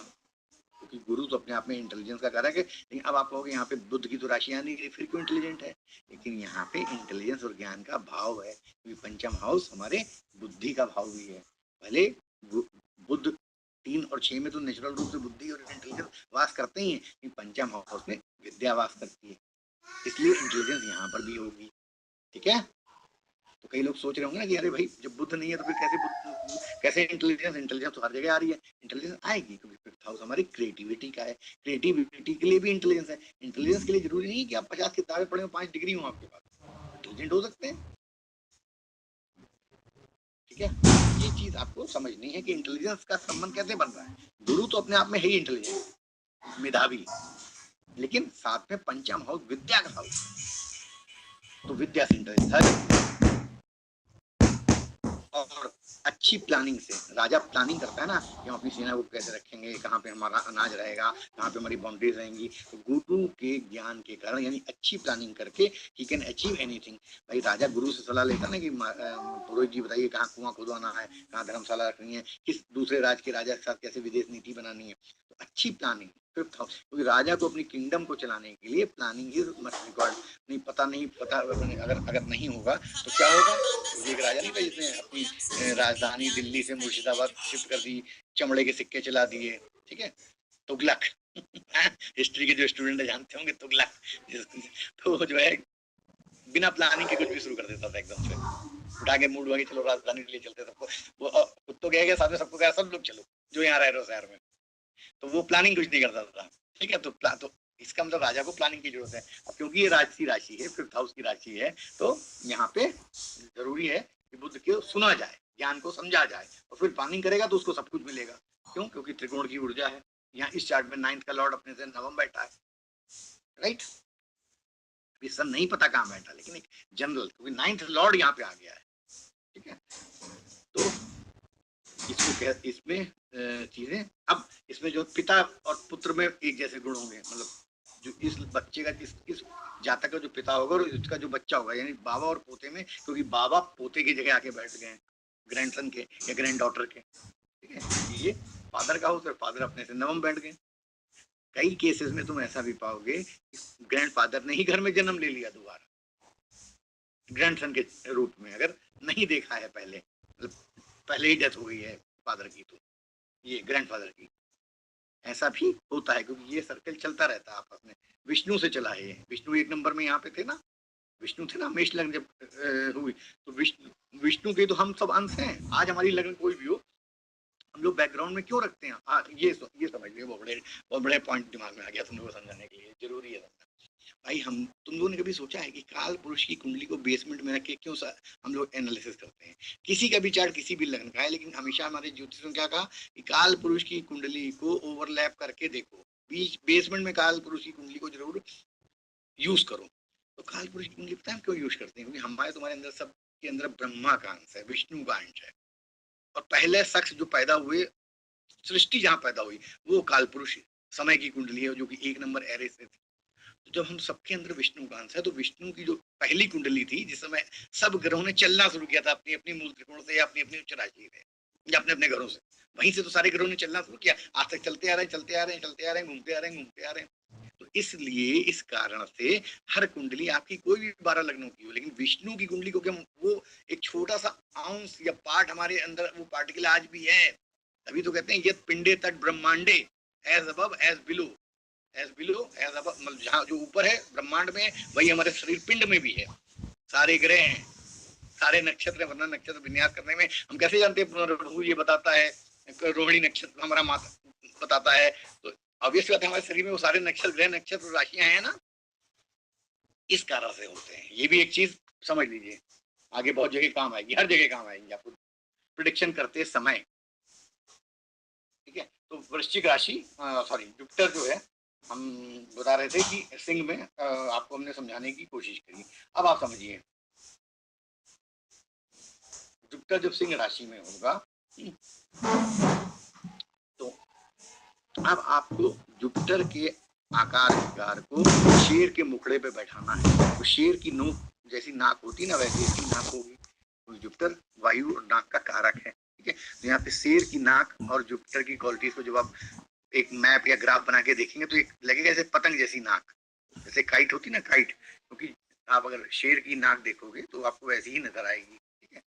क्योंकि गुरु तो अपने आप में इंटेलिजेंस का कारक है। लेकिन अब आप कहोगे यहाँ पे बुद्ध की तो राशियां नहीं गई, फिर क्यों इंटेलिजेंट है। लेकिन यहाँ पे इंटेलिजेंस और ज्ञान का भाव है, क्योंकि पंचम हाउस हमारे बुद्धि का भाव भी है। भले बुद्ध 3 और 6 में तो नेचुरल रूप से बुद्धि और इंटेलिजेंस वास करते ही हैं, लेकिन पंचम हाउस में विद्या वास करती है, इसलिए इंटेलिजेंस यहाँ पर भी होगी, ठीक है। तो कई लोग सोच रहे होंगे ना कि अरे भाई जब बुद्ध नहीं है तो फिर कैसे इंटेलिजेंस, इंटेलिजेंस तो हर जगह आ रही है। इंटेलिजेंस आएगी क्योंकि 5th हाउस हमारी क्रिएटिविटी का है, क्रिएटिविटी के लिए भी इंटेलिजेंस है। इंटेलिजेंस के लिए जरूरी नहीं कि आप 50 किताबें पढ़े हो, 5 डिग्री हो आपके पास, इंटेलिजेंट हो सकते हैं, ठीक है। ये चीज आपको समझनी है कि इंटेलिजेंस का संबंध कैसे बन रहा है। गुरु तो अपने आप में है ही इंटेलिजेंट, मेधावी, लेकिन साथ में पंचम हाउस विद्या का हाउस, तो विद्या से इंटेलिजेंस है। और अच्छी प्लानिंग से, राजा प्लानिंग करता है ना कि हम अपनी सेना को कैसे रखेंगे, कहाँ पे हमारा अनाज रहेगा, कहाँ पे हमारी बाउंड्रीज रहेंगी। तो गुरु के ज्ञान के कारण, यानी अच्छी प्लानिंग करके ही कैन अचीव एनीथिंग। भाई राजा गुरु से सलाह लेता ना कि पुरोहित जी बताइए कहाँ कुआं खुदवाना है, कहाँ धर्मशाला रखनी है, किस दूसरे राज्य के राजा के साथ कैसे विदेश नीति बनानी है। तो अच्छी प्लानिंग, क्योंकि राजा को अपनी किंगडम को चलाने के लिए प्लानिंग इज मस्ट रिक्वायर्ड। नहीं पता अगर नहीं होगा तो क्या होगा। तो एक राजा नहीं था जिसने अपनी राजधानी दिल्ली से मुर्शिदाबाद शिफ्ट कर दी, चमड़े के सिक्के चला दिए, ठीक है, तुगलक। हिस्ट्री के जो स्टूडेंट है जानते होंगे तुगलक, तो जो है बिना प्लानिंग के कुछ भी शुरू कर देता था, एकदम से उठा के मूड वागे चलो राजधानी के लिए चलते सबको, वो खुद तो गया साथ में सबको कहा सब लोग चलो जो यहाँ रह रहे हो शहर में। तो वो प्लानिंग कुछ नहीं करता था, ठीक है। तो इसका मतलब राजा को प्लानिंग की जरूरत है। अब क्योंकि ये राजसी राशि है, 5th हाउस की राशि है, तो यहाँ पे जरूरी है कि बुद्ध को सुना जाए, ज्ञान को समझा जाए, और फिर प्लानिंग करेगा तो उसको सब कुछ मिलेगा। क्यों? क्योंकि त्रिकोण की ऊर्जा है। यहाँ इस चार्ट में 9th का लॉर्ड अपने से नवम बैठा है, राइट। अभी सन नहीं पता कहाँ बैठा, लेकिन एक जनरल, क्योंकि 9th लॉर्ड यहाँ पे आ गया है, ठीक है। तो इसमें चीजें, अब इसमें जो पिता और पुत्र में एक जैसे गुण होंगे, मतलब जो इस बच्चे का इस जातक का जो पिता होगा और इसका जो बच्चा होगा, यानी बाबा और पोते में, क्योंकि बाबा पोते की जगह आके बैठ गए हैं, ग्रैंडसन के या ग्रैंड डॉटर के, ठीक है। ये फादर का हो तो फादर अपने से नवम बैठ गए। कई केसेस में तुम ऐसा भी पाओगे ग्रैंडफादर ने ही घर में जन्म ले लिया दोबारा ग्रैंडसन के रूप में, अगर नहीं देखा है पहले, मतलब पहले ही डेथ हो गई है फादर की, तो ये ग्रैंडफादर की। ऐसा भी होता है क्योंकि ये सर्कल चलता रहता है आपस में। विष्णु से चला है ये, विष्णु एक नंबर में यहाँ पे थे ना, विष्णु थे ना, मेष लग्न जब हुई तो विष्णु के तो हम सब अंश हैं। आज हमारी लग्न कोई भी हो, हम लोग बैकग्राउंड में क्यों रखते हैं? ये समझ लियो, बहुत बड़े पॉइंट दिमाग में आ गया तुम लोगों को समझाने के लिए, जरूरी है समझना। भाई हम तुम लोगों ने कभी सोचा है कि काल पुरुष की कुंडली को बेसमेंट में रख के क्यों हम लोग एनालिसिस करते हैं? किसी का भी चार्ट किसी भी लग्न का है, लेकिन हमेशा हमारे ज्योतिषों ने क्या कहा कि काल पुरुष की कुंडली को ओवरलैप करके देखो, बीच बेसमेंट में काल पुरुष की कुंडली को जरूर यूज करो। तो काल पुरुष की कुंडली पता है हम क्यों यूज करते हैं? क्योंकि हमारे तुम्हारे अंदर सबके अंदर ब्रह्मा का अंश है, विष्णु का अंश है, और पहले शख्स जो पैदा हुए, सृष्टि जहाँ पैदा हुई, वो काल पुरुष समय की कुंडली है, जो कि 1 नंबर एरिस से थी। तो जब हम सबके अंदर विष्णु का अंश है, तो विष्णु की जो पहली कुंडली थी, जिस समय सब ग्रहों ने चलना शुरू किया था अपनी अपनी मूल त्रिकोण से या अपनी अपनी उच्च राशि से या अपने अपने घरों से, वहीं से तो सारे ग्रहों ने चलना शुरू किया। आज तक चलते आ रहे हैं, चलते आ रहे हैं, चलते आ रहे हैं, घूमते आ रहे हैं, घूमते आ रहे हैं। तो इसलिए इस कारण से हर कुंडली आपकी कोई भी 12 लग्नों की हो, लेकिन विष्णु की कुंडली को क्या, वो एक छोटा सा अंश या पार्ट हमारे अंदर, वो पार्टिकल आज भी है। तभी तो कहते हैं यद पिंडे तट ब्रह्मांडे, as above as below, as below as above, मतलब जहाँ जो ऊपर है ब्रह्मांड में, वही हमारे शरीर पिंड में भी है। सारे ग्रह हैं, सारे नक्षत्र, वरना नक्षत्र विन्यास करने में हम कैसे जानते हैं? ये बताता है, रोहिणी नक्षत्र हमारा माता बताता है, तो ऑब्वियस बात है हमारे शरीर में वो सारे नक्षत्र, ग्रह, नक्षत्र, राशियां हैं ना, इस कारण से होते हैं। ये भी एक चीज समझ लीजिए, आगे बहुत जगह काम आएगी, हर जगह काम आएगी आपको प्रिडिक्शन करते समय, ठीक है। तो वृश्चिक राशि, सॉरी जुपिटर जो है, हम बता रहे थे कि सिंह में, आपको हमने समझाने की कोशिश करी। अब आप समझिए, जुपिटर जब सिंह राशि में होगा, तो अब आपको जुपिटर के आकार को शेर के मुखड़े पे बैठाना है। तो शेर की नोक जैसी नाक होती ना, वैसी इसकी नाक होगी। तो जुपिटर वायु और नाक का कारक है, ठीक है। तो यहाँ पे शेर की नाक और जुपिटर की क्वालिटीज को जब आप एक मैप या ग्राफ बना के देखेंगे तो एक लगेगा जैसे पतंग जैसी नाक, जैसे काइट होती ना, काइट, क्योंकि आप अगर शेर की नाक देखोगे तो आपको वैसी ही नजर आएगी, ठीक है।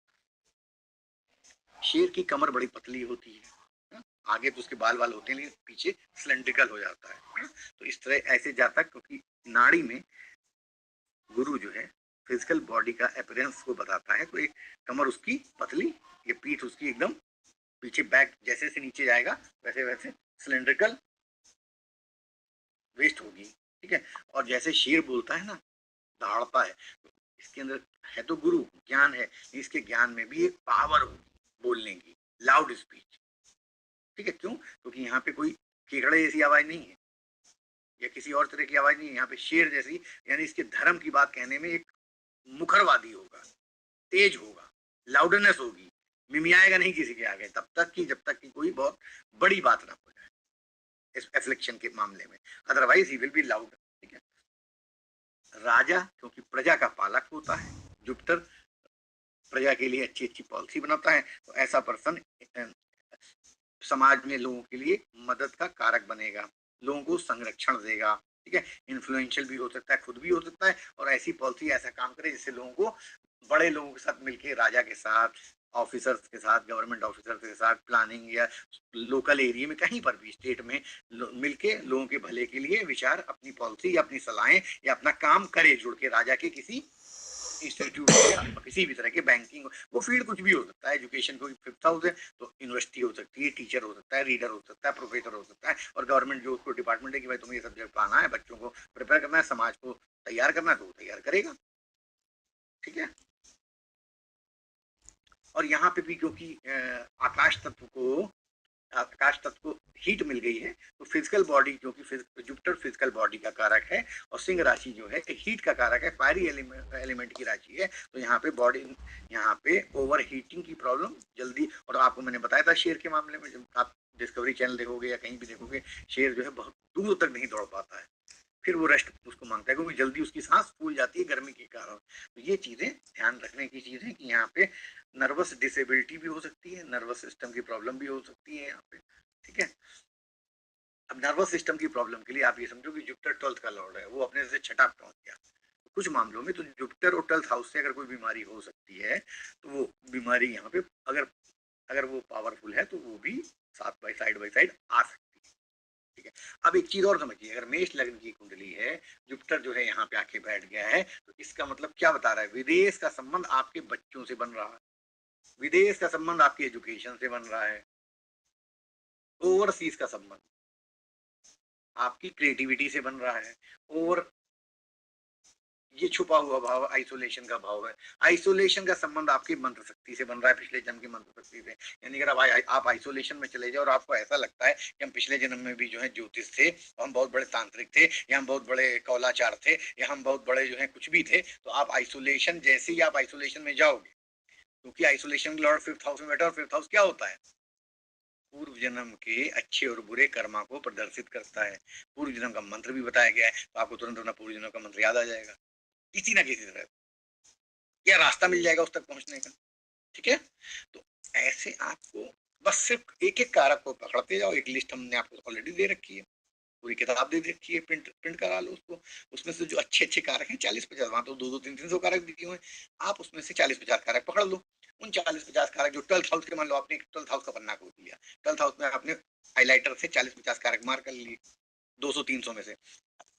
शेर की कमर बड़ी पतली होती है, आगे तो उसके बाल होते हैं, लेकिन पीछे सिलेंड्रिकल हो जाता है। तो इस तरह ऐसे जाता, क्योंकि नाड़ी में गुरु जो है फिजिकल बॉडी का अपीयरेंस को बताता है। तो एक कमर उसकी पतली, ये पीठ उसकी एकदम पीछे, बैक जैसे से नीचे जाएगा वैसे वैसे सिलेंड्रिकल वेस्ट होगी, ठीक है। और जैसे शेर बोलता है ना, दहाड़ता है, तो इसके अंदर है तो गुरु ज्ञान है, इसके ज्ञान में भी एक पावर होगी बोलने की, लाउड स्पीच, ठीक है। क्यों? क्योंकि यहाँ पे कोई केकड़े जैसी आवाज नहीं है या किसी और तरह की आवाज नहीं है, यहाँ पे शेर जैसी, यानी इसके धर्म की बात कहने में एक मुखरवादी होगा, तेज होगा, लाउडनेस होगी, मिमियाएगा नहीं किसी के आगे, तब तक कि जब तक कि कोई बहुत बड़ी बात ना हो जाए इस एफ्लिक्शन के मामले में, otherwise he will be loud, ठीक है। राजा क्योंकि प्रजा का पालक होता है, जुपिटर प्रजा के लिए अच्छी अच्छी पॉलिसी बनाता है, तो ऐसा पर्सन समाज में लोगों के लिए मदद का कारक बनेगा, लोगों को संरक्षण देगा, ठीक है। इन्फ्लुएंशियल भी हो सकता है, खुद भी हो सकता है, और ऐसी पॉलिसी ऐसा काम करे जिससे लोगों को, बड़े लोगों के साथ मिलके, राजा के साथ, ऑफिसर्स के साथ, गवर्नमेंट ऑफिसर्स के साथ प्लानिंग, या लोकल एरिया में कहीं पर भी स्टेट में मिलके लोगों के भले के लिए विचार, अपनी पॉलिसी या अपनी सलाहें या अपना काम करे, जुड़ के राजा के किसी इंस्टीट्यूट या किसी भी तरह के बैंकिंग, वो फील्ड कुछ भी हो सकता है। एजुकेशन को 5th हाउस है तो यूनिवर्सिटी हो सकती है, टीचर हो सकता है, रीडर हो सकता है, प्रोफेसर हो सकता है, और गवर्नमेंट जो उसको डिपार्टमेंट है कि भाई तुम्हें ये सब्जेक्ट पढ़ाना है, बच्चों को प्रिपेयर करना है, समाज को तैयार करना है, तो वो तैयार करेगा, ठीक है। और यहाँ पे भी क्योंकि आकाश तत्व को हीट मिल गई है, तो फिजिकल बॉडी, क्योंकि जुपिटर फिजिकल बॉडी का कारक है, और सिंह राशि जो है हीट का कारक है, फायरी एलिमेंट की राशि है, तो यहाँ पे बॉडी, यहाँ पे ओवर हीटिंग की प्रॉब्लम जल्दी। और आपको मैंने बताया था शेर के मामले में, जब आप डिस्कवरी चैनल देखोगे या कहीं भी देखोगे, शेर जो है बहुत दूर तक नहीं दौड़ पाता है, फिर वो रेस्ट उसको मांगता है क्योंकि जल्दी उसकी सांस फूल जाती है गर्मी के कारण। तो ये चीजें ध्यान रखने की चीज है कि यहाँ पे नर्वस डिसेबिलिटी भी हो सकती है, नर्वस सिस्टम की प्रॉब्लम भी हो सकती है यहाँ पे, ठीक है। अब नर्वस सिस्टम की प्रॉब्लम के लिए आप ये समझो कि जुपिटर 12th का लॉर्ड है, वो अपने से छठा पहुंच गया। कुछ मामलों में तो जुपिटर और 12th हाउस से अगर कोई बीमारी हो सकती है तो वो बीमारी यहाँ पे अगर अगर वो पावरफुल है तो वो भी साथ बाई साइड आ सकती है, ठीक है। अब एक चीज और समझिए, अगर मेष लग्न की कुंडली है, जुपिटर जो है यहाँ पे आके बैठ गया है, तो इसका मतलब क्या बता रहा है? विदेश का संबंध आपके बच्चों से बन रहा है, विदेश का संबंध आपकी एजुकेशन से बन रहा है, ओवरसीज का संबंध आपकी क्रिएटिविटी से बन रहा है। और ये छुपा हुआ भाव आइसोलेशन का भाव है, आइसोलेशन का संबंध आपकी मंत्र शक्ति से बन रहा है, पिछले जन्म की मंत्र शक्ति से। यानी अगर आप आइसोलेशन में चले जाओ और आपको ऐसा लगता है कि हम पिछले जन्म में भी जो है ज्योतिष थे, हम बहुत बड़े तांत्रिक थे, या हम बहुत बड़े कौलाचार थे, या हम बहुत बड़े जो है कुछ भी थे, तो आप आइसोलेशन, जैसे ही आप आइसोलेशन में जाओगे, क्योंकि आइसोलेशन लॉर्ड 5th हाउस में बैठा, और 5th हाउस क्या होता है? पूर्व जन्म के अच्छे और बुरे कर्मा को प्रदर्शित करता है। पूर्व जन्म का मंत्र भी बताया गया है, तो आपको तुरंत अपना पूर्व जन्म का मंत्र याद आ जाएगा किसी ना किसी तरह, या रास्ता मिल जाएगा उस तक पहुंचने का, ठीक है। तो ऐसे आपको बस सिर्फ एक एक कारक को पकड़ते जाओ। एक लिस्ट हमने आपको ऑलरेडी दे रखी है, पूरी किताब दे रखी है, प्रिंट प्रिंट करा लो उसको। उसमें से जो अच्छे अच्छे कारक हैं 40-50, वहां तो 200-300 कारक दिए हुए हैं, आप उसमें से 40-50 कारक पकड़ लो। उन 40-50 कारक जो 12th हाउस के, मान लो आपने 12th हाउस का पन्ना खोल लिया, 12th हाउस में आपने हाईलाइटर से 40-50 कारक मार कर लिए 200-300 में से,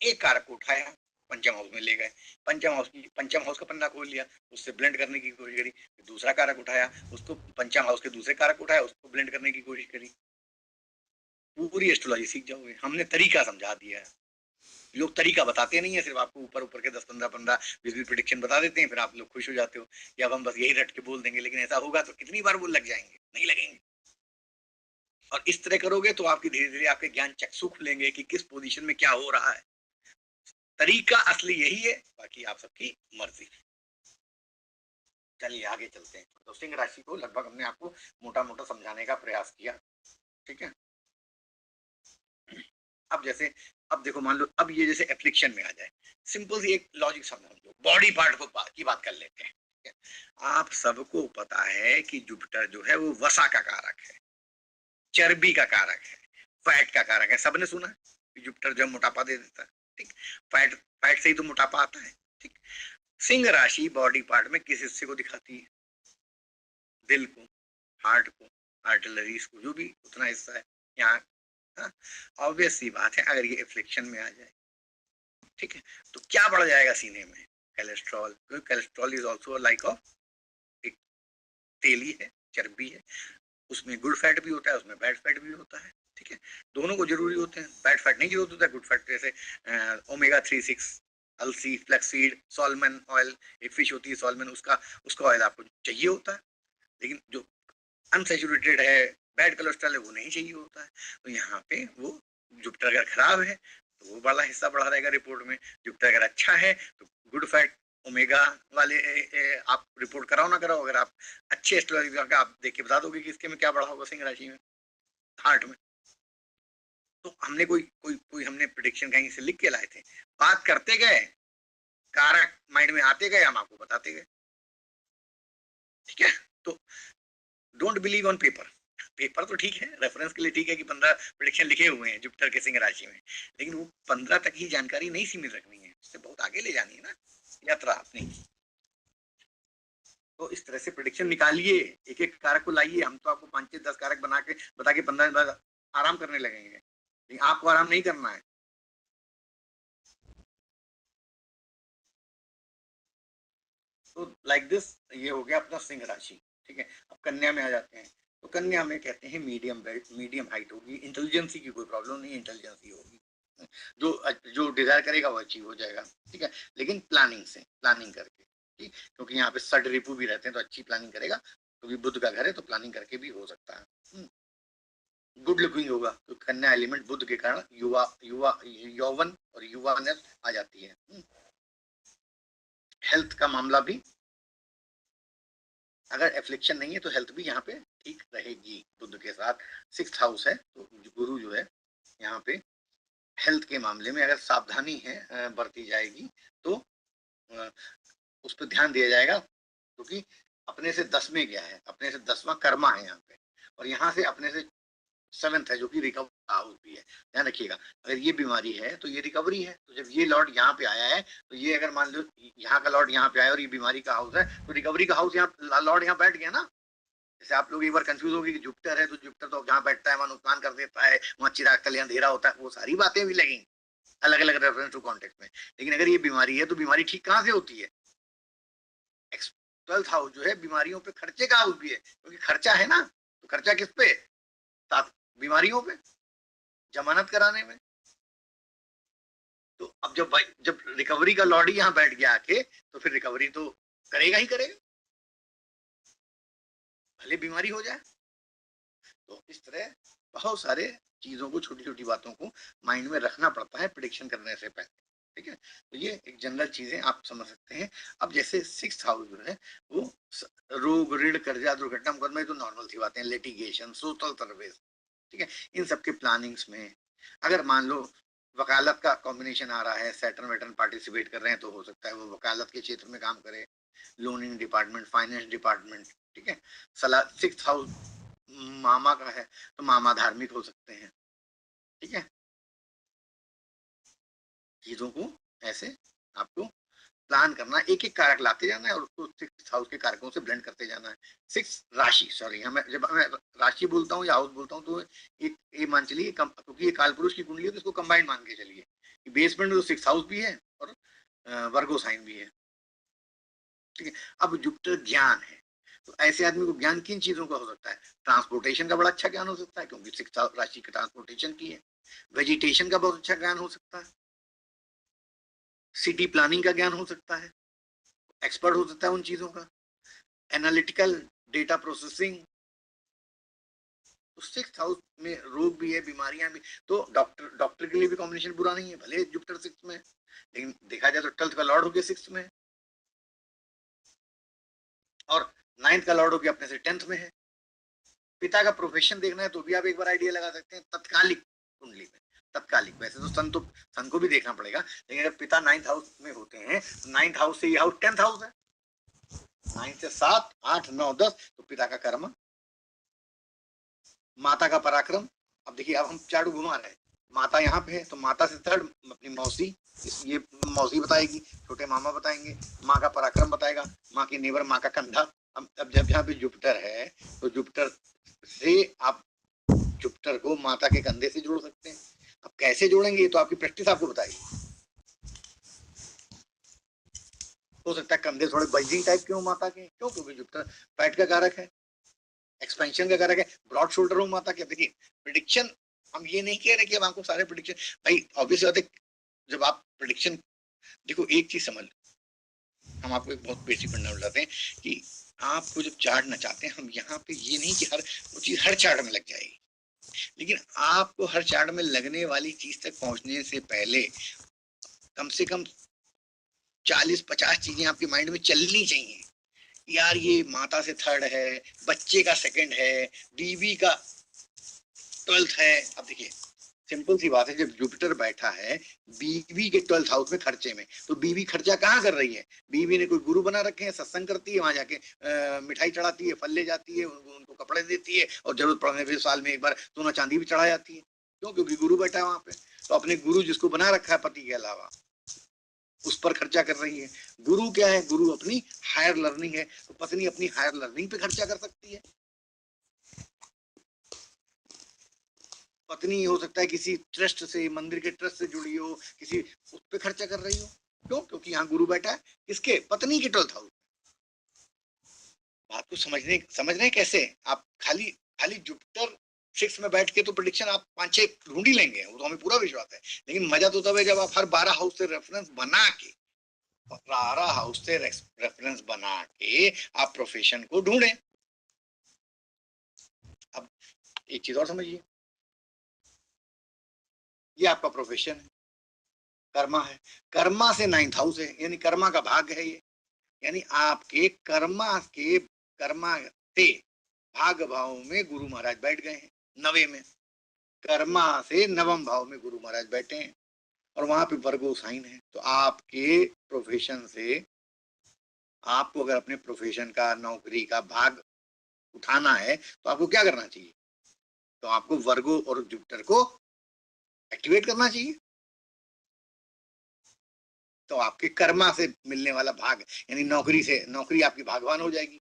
एक कारक को उठाया, पंचम हाउस में ले गए, पंचम हाउस का पन्ना खोल लिया, उससे ब्लेंड करने की कोशिश करी, दूसरा कारक उठाया, उसको पंचम हाउस के दूसरे कारक उठाया, उसको ब्लेंड करने की कोशिश करी। पूरी एस्ट्रोलॉजी सीख जाओगे, हमने तरीका समझा दिया है। लोग तरीका बताते नहीं है, सिर्फ आपको ऊपर ऊपर के 10-15 प्रिडिक्शन बता देते हैं, फिर आप लोग खुश हो जाते हो कि अब हम बस यही रट के बोल देंगे। लेकिन ऐसा होगा तो कितनी बार वो लग जाएंगे? नहीं लगेंगे। और इस तरह करोगे तो आपकी धीरे धीरे आपके ज्ञान चक्षु खुलेंगे कि किस पोजीशन में क्या हो रहा है। तरीका असली यही है, बाकी आप सबकी मर्जी। चलिए आगे चलते हैं। तो सिंह राशि को लगभग हमने आपको मोटा मोटा समझाने का प्रयास किया, ठीक है। अब जैसे, अब देखो, मान लो अब ये जैसे एफ्लिक्शन में आ जाए, सिंपल सी एक लॉजिक समझ लो, बॉडी पार्ट को की बात कर लेते हैं, ठीक है। आप सबको पता है कि जुपिटर जो है वो वसा का कारक है, चर्बी का कारक है, फैट का कारक है। सबने सुना है कि जुपिटर जो है मोटापा दे देता है, ठीक। फैट फैट से ही तो मोटापा आता है, ठीक। सिंह राशि बॉडी पार्ट में किस हिस्से को दिखाती है? दिल को, हार्ट को, आर्टिलरीज को, जो भी उतना हिस्सा है यहाँ। ऑब्वियस सी बात है, अगर ये एफ्लिक्शन में आ जाए, ठीक है, तो क्या बढ़ जाएगा सीने में? कोलेस्ट्रॉल, क्योंकि cholesterol is also like of एक तेली है, चर्बी है। उसमें गुड फैट भी होता है, उसमें बैड फैट भी होता है, ठीक है। दोनों को जरूरी होते हैं, बैड फैट नहीं जरूरत होता है, गुड फैट जैसे ओमेगा 3-6, अलसी, फ्लैक्सीड, सॉल्मन ऑयल, एक फिश होती है सॉल्मन, उसका उसका ऑयल आपको चाहिए होता है। लेकिन जो अनसेचुरेटेड है, बैड कोलेस्ट्रॉल है, वो नहीं चाहिए होता है। तो यहाँ पे वो जुपिटर अगर खराब है तो वो बड़ा हिस्सा बढ़ा रहेगा रिपोर्ट में। जुपिटर अगर अच्छा है तो गुड फैट, ओमेगा वाले आप रिपोर्ट कराओ ना कराओ, अगर आप अच्छे एस्ट्रोलॉजी आप देख के बता दोगे कि इसके में क्या बढ़ा होगा सिंह राशि में, हार्ट में। तो हमने कोई कोई कोई हमने प्रिडिक्शन कहीं से लिख के लाए थे, बात करते गए, कारक माइंड में आते गए, हम आपको बताते गए, ठीक है। तो don't believe on paper. Paper तो ठीक है, रेफरेंस के लिए ठीक है कि 15 प्रेडिक्शन लिखे हुए हैं जुपिटर के सिंह राशि में, लेकिन वो 15 तक ही जानकारी नहीं सीमित रखनी है, उससे बहुत आगे ले जानी है ना यात्रा अपनी। तो इस तरह से प्रेडिक्शन निकालिए, एक एक कारक को लाइए। हम तो आपको 5-10 कारक बना के बता के 15 दिन बाद आराम करने लगेंगे, लेकिन आपको आराम नहीं करना है। तो लाइक दिस, ये हो गया अपना सिंह राशि, ठीक है। अब कन्या में आ जाते हैं। तो कन्या में कहते हैं मीडियम बेल्ट, मीडियम हाइट होगी, इंटेलिजेंसी की कोई प्रॉब्लम नहीं, इंटेलिजेंसी होगी, जो जो डिजायर करेगा वो अचीव हो जाएगा, ठीक है। लेकिन प्लानिंग से, प्लानिंग करके, ठीक। क्योंकि यहाँ पे सड रिपू भी रहते हैं, तो अच्छी प्लानिंग करेगा, क्योंकि बुध का घर है, तो प्लानिंग करके भी हो सकता है। गुड लुकिंग होगा, तो कन्या एलिमेंट बुध के कारण युवा युवा यौवन और युवानेस आ जाती है। हेल्थ का मामला भी, अगर एफ्लिक्शन नहीं है तो हेल्थ भी यहाँ पे ठीक रहेगी। बुध के साथ 6th हाउस है, तो गुरु जो है यहाँ पे हेल्थ के मामले में अगर सावधानी है बरती जाएगी तो उस पर ध्यान दिया जाएगा, क्योंकि अपने से 10 में गया है, अपने से 10वां कर्मा है यहाँ पे, और यहाँ से अपने से 7th है जो कि रिकवरी हाउस भी है। ध्यान रखिएगा, अगर ये बीमारी है तो ये रिकवरी है, तो जब ये लॉर्ड यहाँ पे आया है तो ये अगर मान लो यहाँ का लॉर्ड यहाँ पे आया और ये बीमारी का हाउस है, तो रिकवरी का हाउस यहाँ लॉर्ड यहाँ बैठ गया ना। जैसे आप लोग एक बार कंफ्यूज हो गए कि जुपिटर है तो जुपिटर तो जहाँ बैठता है वहां नुकसान कर देता है, वहां चिराग तले अंधेरा होता है, वो सारी बातें भी लगेंगी अलग अलग रेफरेंस टू कॉन्टेक्ट में। लेकिन अगर ये बीमारी है तो बीमारी ठीक कहाँ से होती है? 12th हाउस जो है बीमारियों पे खर्चे का हाउस भी है, क्योंकि खर्चा है ना, तो खर्चा किस पे? साथ बीमारियों पे, जमानत कराने में। तो अब जब रिकवरी का लॉर्ड ही यहाँ बैठ गया आके, तो फिर रिकवरी तो करेगा ही करेगा, भले बीमारी हो जाए। तो इस तरह बहुत सारे चीजों को, छोटी छोटी बातों को माइंड में रखना पड़ता है प्रिडिक्शन करने से पहले। ठीक है, तो ये एक जनरल चीजें आप समझ सकते हैं। अब जैसे 6th हाउस जो है वो रोग, ऋण, कर्जा, दुर्घटना, मुकदमा, तो नॉर्मल सी बातें, लिटिगेशन, सोशल सर्विस, ठीक है, इन सबके प्लानिंग्स में अगर मान लो वकालत का कॉम्बिनेशन आ रहा है, सैटर्न वेटर्न पार्टिसिपेट कर रहे हैं, तो हो सकता है वो वकालत के क्षेत्र में काम करे, लोनिंग डिपार्टमेंट, फाइनेंस डिपार्टमेंट। ठीक है, सलाह 6th हाउस मामा का है तो मामा धार्मिक हो सकते हैं। ठीक है, चीजों को ऐसे आपको प्लान करना, एक एक कारक लाते जाना है और उसको 6th हाउस के कारकों से ब्लेंड करते जाना है। 6 राशि, सॉरी, हमें जब मैं राशि बोलता हूँ या हाउस बोलता हूँ तो एक ये मान चलिए, क्योंकि ये कालपुरुष की कुंडली है तो इसको कंबाइंड मान के चलिए, बेसमेंट में तो 6th हाउस भी है और वर्गो साइन भी है। ठीक है, अब जुपिटर ज्ञान है, तो ऐसे आदमी को ज्ञान किन चीजों का हो सकता है? ट्रांसपोर्टेशन का बड़ा अच्छा ज्ञान हो सकता है, क्योंकि 6th राशि की ट्रांसपोर्टेशन की है। वेजिटेशन का बहुत अच्छा ज्ञान हो सकता है, सिटी प्लानिंग का ज्ञान हो सकता है, एक्सपर्ट हो सकता है उन चीजों का, एनालिटिकल, डेटा प्रोसेसिंग। तो 6th हाउस में रोग भी है, बीमारियां भी, तो डॉक्टर के लिए भी कॉम्बिनेशन बुरा नहीं है, भले जुपिटर 6th में, लेकिन देखा जाए तो 12th का लॉर्ड हो गया 6th में, और 9th का लॉर्ड हो गया अपने से 10th में है। पिता का प्रोफेशन देखना है तो भी आप एक बार आइडिया लगा सकते हैं तत्कालिक कुंडली में, तत्कालिक। वैसे तो सन को भी देखना पड़ेगा, लेकिन अगर पिता 9th हाउस में होते हैं तो 9th हाउस से ये हाउस 10th हाउस है, 9 से 7, 8, 9, 10, तो पिता का कर्म, माता का पराक्रम। अब देखिए, अब हम चारों घुमा रहे हैं, माता यहाँ पे है तो माता से थर्ड अपनी मौसी, ये मौसी बताएगी, छोटे मामा बताएंगे, माँ का पराक्रम बताएगा, माँ की नेबर, माँ का कंधा। अब जब यहाँ पे जुपिटर है तो जुपिटर से आप जुपिटर को माता के कंधे से जोड़ सकते हैं। अब कैसे जोड़ेंगे ये तो आपकी प्रैक्टिस आपको बताएगी। हो सकता है कंधे थोड़े बल्जिंग टाइप के हो माता के, क्यों? क्योंकि जुपिटर फैट का कारक है, एक्सपेंशन का कारक है, ब्रॉड शोल्डर हो माता के। देखिए, प्रिडिक्शन हम ये नहीं कह रहे कि अब आपको सारे प्रिडिक्शन, भाई ऑब्वियस बात है, जब आप प्रिडिक्शन, देखो एक चीज समझ, हम आपको एक बहुत बेसिक फंडा बताते हैं कि आपको जब चार्ट नचाते हैं, हम यहाँ पे ये नहीं कि हर वो चीज हर चार्ट में लग जाएगी, लेकिन आपको हर चार्ट में लगने वाली चीज तक पहुंचने से पहले कम से कम 40-50 चीजें आपके माइंड में चलनी चाहिए। यार ये माता से थर्ड है, बच्चे का सेकंड है, बीवी का 12th है। अब देखिए, सिंपल सी बात है, जब जुपिटर बैठा है बीवी के 12th हाउस में, खर्चे में, तो बीवी खर्चा कहाँ कर रही है? बीवी ने कोई गुरु बना रखे हैं, सत्संग करती है, वहां जाके मिठाई चढ़ाती है, फल ले जाती है, उनको कपड़े देती है, और जरूरत पड़ने पर साल में एक बार सोना चांदी भी चढ़ा जाती है। क्यों? क्योंकि गुरु बैठा है वहां पे, तो अपने गुरु जिसको बना रखा है पति के अलावा, उस पर खर्चा कर रही है। गुरु क्या है? गुरु अपनी हायर लर्निंग है, तो पत्नी अपनी हायर लर्निंग पे खर्चा कर सकती है। पत्नी हो सकता है किसी ट्रस्ट से, मंदिर के ट्रस्ट से जुड़ी हो, किसी उस पर खर्चा कर रही हो। क्यों? क्योंकि यहाँ गुरु बैठा है, किसके? पत्नी के 12th हाउस। बात को समझ रहे हैं कैसे? आप खाली खाली जुपिटर 6 में बैठ के तो प्रिडिक्शन आप 5-6 ढूंढ ही लेंगे, वो तो हमें पूरा विश्वास है, लेकिन मजा तो तब है जब आप हर 12 हाउस से रेफरेंस बना के, 12 हाउस से रेफरेंस बना के आप प्रोफेशन को ढूंढें। अब एक चीज और समझिए, ये आपका प्रोफेशन है, कर्मा है, कर्मा से 9th हाउस है, यानी कर्मा का भाग है ये, यानी आपके कर्मा से भाग भाव में गुरु महाराज बैठ गए हैं 9वें में। कर्मा से नवम भाव में गुरु महाराज बैठे हैं और वहां पे वर्गो साइन है। तो आपके प्रोफेशन से, आपको अगर अपने प्रोफेशन का, नौकरी का भाग उठाना है तो आपको क्या करना चाहिए? तो आपको वर्गो और जुपिटर को एक्टिवेट करना चाहिए। तो आपके कर्मा से मिलने वाला भाग, यानी नौकरी से, नौकरी आपकी भागवान हो जाएगी।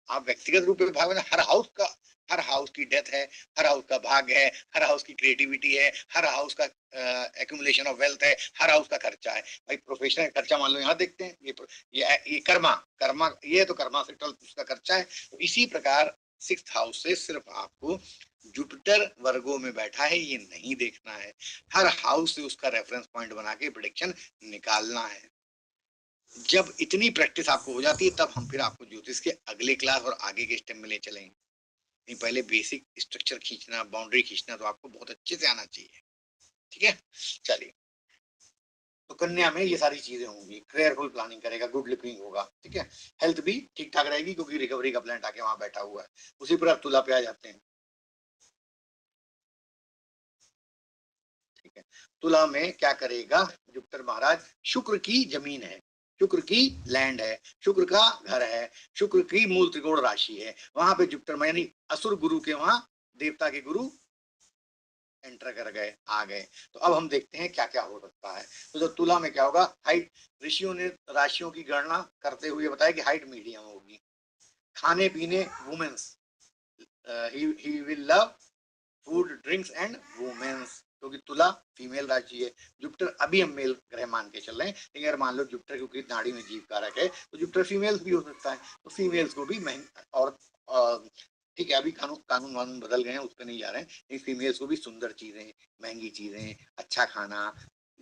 आप व्यक्तिगत रूप में भागवान, हर हाउस का, हर हाउस की डेथ है, हर हाउस का भाग है, हर हाउस की क्रिएटिविटी है, हर हाउस का एक्यूमुलेशन ऑफ वेल्थ है, हर हाउस का खर्चा है। भाई प्रोफेशनल खर्चा मान लो यहाँ देखते हैं, ये कर्मा, कर्मा ये तो कर्मा से टल उसका खर्चा है। तो इसी प्रकार सिक्स्थ हाउस से सिर्फ आपको जुपिटर वर्गो में बैठा है ये नहीं देखना है, हर हाउस से उसका रेफरेंस पॉइंट बना के प्रेडिक्शन निकालना है। जब इतनी प्रैक्टिस आपको हो जाती है तब हम फिर आपको ज्योतिष के अगले क्लास और आगे के स्टेप में ले चलेंगे। नहीं, पहले बेसिक स्ट्रक्चर खींचना, बाउंड्री खींचना तो आपको बहुत अच्छे से आना चाहिए। ठीक है, चलिए। तो कन्या में ये सारी चीजें होंगी, केयरफुल प्लानिंग करेगा, गुड लिविंग होगा, ठीक है, हेल्थ भी ठीक ठाक रहेगी क्योंकि रिकवरी का प्लान आके वहां बैठा हुआ है। उसी पर आप तुला पे आ जाते हैं। ठीक है, तुला में क्या करेगा जुपिटर महाराज? शुक्र की जमीन है, शुक्र की लैंड है, शुक्र का घर है, शुक्र की मूल त्रिकोण राशि है, वहां पे जुपिटर यानी असुर गुरु के वहां देवता के गुरु एंटर कर गए, आ गए। तो अब हम देखते हैं क्या क्या हो सकता है। तो जो तुला में क्या होगा, हाइट, ऋषियों ने राशियों की गणना करते हुए बताया कि हाइट मीडियम होगी। खाने पीने, womens, he will love food, drinks and womens, क्योंकि तुला फीमेल राशि है। जुपिटर अभी हम मेल ग्रह मान के चल रहे हैं, लेकिन अगर मान लो जुपिटर क्योंकि नाड़ी में जीव कारक है तो जुपिटर फीमेल्स भी हो सकता है। तो फीमेल्स को भी और ठीक है, अभी कानून कानून वानून बदल गए हैं, उस पर नहीं जा रहे हैं, लेकिन फीमेल्स को भी सुंदर चीजें, महंगी चीजें, अच्छा खाना,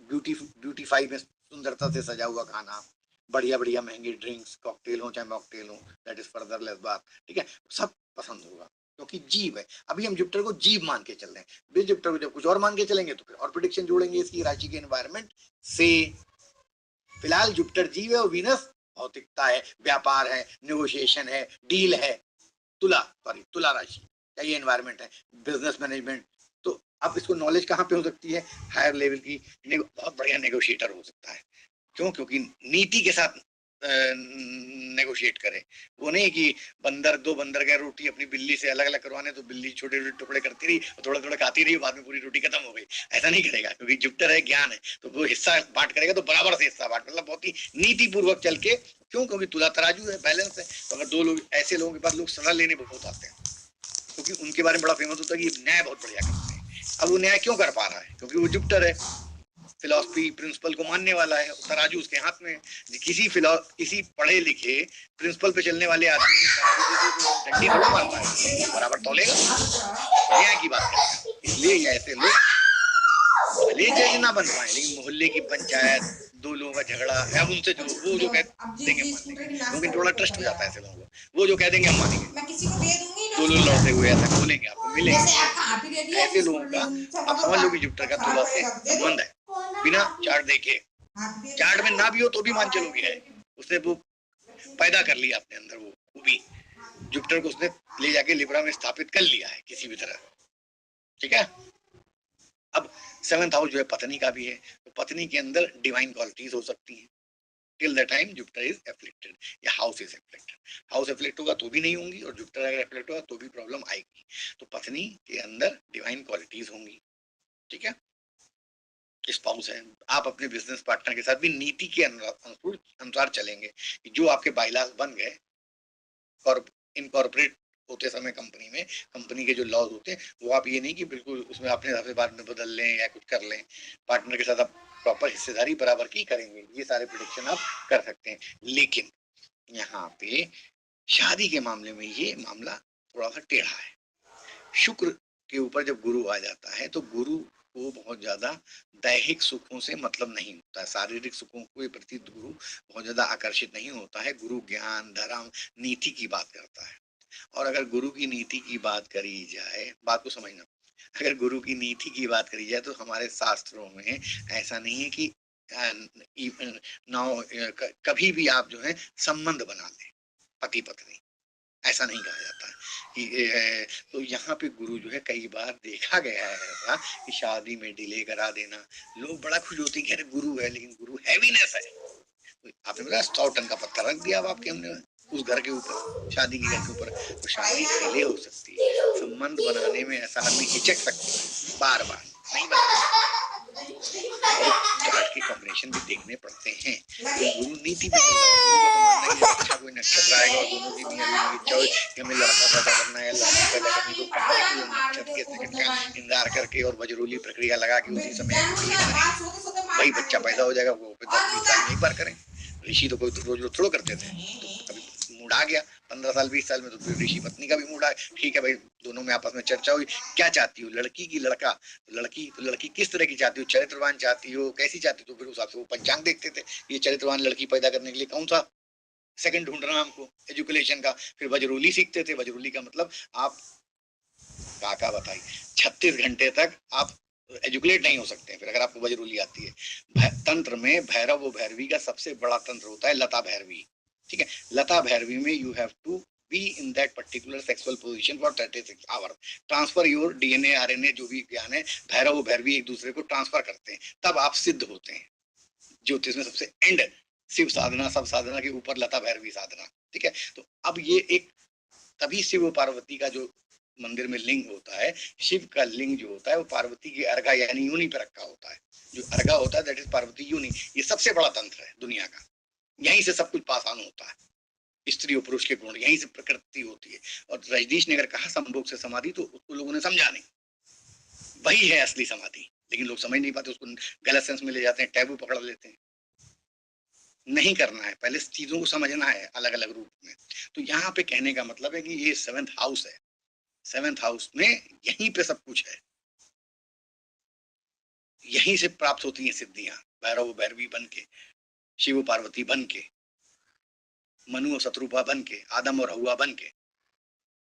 ब्यूटीफाई में सुंदरता से सजा हुआ खाना, बढ़िया बढ़िया महंगी ड्रिंक्स, कॉकटेल हो चाहे मॉकटेल हो, दैट इज फर्दर लेस बात। ठीक है, सब पसंद होगा क्योंकि जीव है। अभी हम जुपिटर को जीव मान के चल रहे हैं, फिर जुपिटर को जब कुछ और मान के चलेंगे तो फिर और प्रिडिक्शन जोड़ेंगे इसकी राशि के एनवायरमेंट से। फिलहाल जुपिटर जीव है और वीनस भौतिकता है, व्यापार है, नेगोशिएशन है, डील है। तुला, सॉरी तुला राशि का ये एनवायरमेंट है, बिजनेस मैनेजमेंट। तो अब इसको नॉलेज कहाँ पे हो सकती है? हायर लेवल की, बहुत बढ़िया नेगोशिएटर हो सकता है। क्यों? क्योंकि नीति के साथ नेगोशिएट करे। वो नहीं कि बंदर, दो बंदर गए रोटी अपनी बिल्ली से अलग अलग करवाने, तो बिल्ली छोटे छोटे टुकड़े करती रही, थोड़ा थोड़ा खाती रही, बाद में पूरी रोटी खत्म हो गई। ऐसा नहीं करेगा क्योंकि जुपिटर है, ज्ञान है, तो वो हिस्सा बांट करेगा तो बराबर से हिस्सा बांट, मतलब बहुत ही नीति पूर्वक चल के। क्यों? क्योंकि तुला तराजू है, बैलेंस है। तो अगर दो लोग, ऐसे लोगों के पास लोग सलाह लेने बहुत आते हैं क्योंकि उनके बारे में बड़ा फेमस होता है कि न्याय बहुत बढ़िया करते हैं। अब वो न्याय क्यों कर पा रहा है? क्योंकि वो जुपिटर है, फिलॉसफी प्रिंसिपल को मानने वाला है, तराजू उसके हाथ में। किसी पढ़े लिखे प्रिंसिपल पे चलने वाले आदमी को डंडी थोड़ा मार पाए, बराबर तौलेगा, न्याय की बात करेगा। इसलिए ऐसे लोग भले जज ना बन पाए, लेकिन मोहल्ले की पंचायत, दो लोगों का झगड़ा है, अब उनसे जो वो जो कह देंगे मान लेंगे, क्योंकि थोड़ा ट्रस्ट हो जाता है ऐसे लोगों को, वो जो कह देंगे हम मानेंगे। दो लोग लड़ते हुए ऐसा बोलेंगे, आपको मिलेंगे ऐसे लोगों का। आप समझ लो कि जुपिटर का तुला से संबंध है, बिना चार्ट देखे, चार्ट में ना भी हो तो भी मान चलोगे है, उसने वो पैदा कर लिया अपने अंदर, वो भी जुपिटर को उसने ले जाके लिब्रा में स्थापित कर लिया है किसी भी तरह। ठीक है, अब सेवंथ हाउस जो है पत्नी का भी है, तो पत्नी के अंदर डिवाइन क्वालिटीज हो सकती हैं till the time Jupiter is afflicted या house is afflicted. House afflict होगा तो भी नहीं होंगी, और जुपिटर अगर एफ्लिक्ट होगा तो भी प्रॉब्लम आएगी। तो पत्नी के अंदर डिवाइन क्वालिटीज होंगी। ठीक है, स्पाउस है, आप अपने बिजनेस पार्टनर के साथ भी नीति के अनुसार चलेंगे कि जो आपके बाइलास बन गए इनकॉर्पोरेट होते समय कंपनी में, कंपनी के जो लॉज होते हैं वो आप ये नहीं कि बिल्कुल उसमें अपने हिसाब से बाद में बदल लें या कुछ कर लें। पार्टनर के साथ आप प्रॉपर हिस्सेदारी बराबर की करेंगे, ये सारे प्रिडिक्शन आप कर सकते हैं। लेकिन यहाँ पे शादी के मामले में ये मामला थोड़ा सा टेढ़ा है। शुक्र के ऊपर जब गुरु आ जाता है तो गुरु को बहुत ज्यादा दैहिक सुखों से मतलब नहीं होता है, शारीरिक सुखों के प्रति गुरु बहुत ज्यादा आकर्षित नहीं होता है। गुरु ज्ञान, धर्म, नीति की बात करता है। और अगर गुरु की नीति की बात करी जाए, बात को समझना, अगर गुरु की नीति की बात करी जाए तो हमारे शास्त्रों में ऐसा नहीं है कि कभी भी आप जो है संबंध बना लें पति पत्नी, ऐसा नहीं कहा जाता है कि तो यहाँ पे गुरु जो है कई बार देखा गया है ऐसा कि शादी में डिले करा देना, लोग बड़ा खुश होते हैं कि अरे गुरु है, लेकिन गुरु हैवीनेस है। तो आपने बोला 100 टन का पत्थर रख दिया अब आपके हमने उस घर के ऊपर, शादी के घर के ऊपर, तो शादी डिले हो सकती है, संबंध बनाने में ऐसा आदमी हिचक सकता है, बार बार नहीं बनता, और चार्ट के कॉम्बिनेशन भी देखने पड़ते हैं। तो गुरु नीति पे चल रहा है, गुरु का तो मानना है कि जब अच्छा कोई नक्षत्र आएगा और दोनों की मियां बीवी की इच्छा हो कि हमें लड़का पैदा करना है, लड़की पैदा करनी, तो कहाँ के वो नक्षत्र के सेकंड का इंतजार करके और वज्रोली प्रक्रिया लगा के उसी समय वही बच्चा पैदा हो जाएगा, वो 10-20 साल में एक बार करें। ऋषि तो कोई रोज रोज थोड़ा करते थे, तो कभी मूड आ गया 15 साल 20 साल में, तो फिर ऋषि पत्नी का भी मूड आ, ठीक है भाई, दोनों में आपस में चर्चा हुई, क्या चाहती हो, लड़की की लड़का, लड़की किस तरह की चाहती हो, चरित्रवान चाहती हो, कैसी चाहती हो, तो फिर उस हिसाब से वो पंचांग देखते थे, ये चरित्रवान लड़की पैदा करने के लिए कौन सा सेकंड ढूंढना हमको एजुकेशन का। फिर वज्रोली सीखते थे, वज्रोली का मतलब आप काका बताइए 36 घंटे तक आप एजुकेट नहीं हो सकते। फिर अगर आपको वज्रोली आती है, तंत्र में भैरव व भैरवी का सबसे बड़ा तंत्र होता है लता भैरवी, ठीक है। लता भैरवी में you have to be in that particular sexual position for 36 hour, transfer your DNA RNA जो भी ज्ञान है, भैरव व भैरवी एक दूसरे को ट्रांसफर करते हैं, तब आप सिद्ध होते हैं। ज्योतिष में सबसे एंड शिव साधना, सब साधना के ऊपर लता भैरवी साधना, ठीक है। तो अब ये एक तभी शिव पार्वती का जो मंदिर में लिंग होता है, शिव का लिंग जो होता है वो पार्वती की अर्घा यानी यूनि पे रखा होता है, जो अर्घा होता है दैट इज पार्वती यूनि। ये सबसे बड़ा तंत्र है दुनिया का, यहीं से सब कुछ पास ऑन होता है, स्त्री और पुरुष के गुण यहीं से प्रकृति होती है। और रजनीश ने अगर कहा संभोग से समाधि, तो उसको लोगों ने समझा नहीं, वही है असली समाधि, लेकिन लोग समझ नहीं पाते, उसको गलत सेंस में ले जाते हैं, टैबू पकड़ लेते हैं। नहीं करना है, पहले चीजों को समझना है अलग अलग रूप में। तो यहाँ पे कहने का मतलब है कि ये 7th हाउस है, 7th हाउस में यहीं पे सब कुछ है, यहीं से प्राप्त होती हैं सिद्धियां, भैरव भैरवी बन के, शिव पार्वती बन के, मनु और शत्रुपा बन के, आदम और हवा बन के,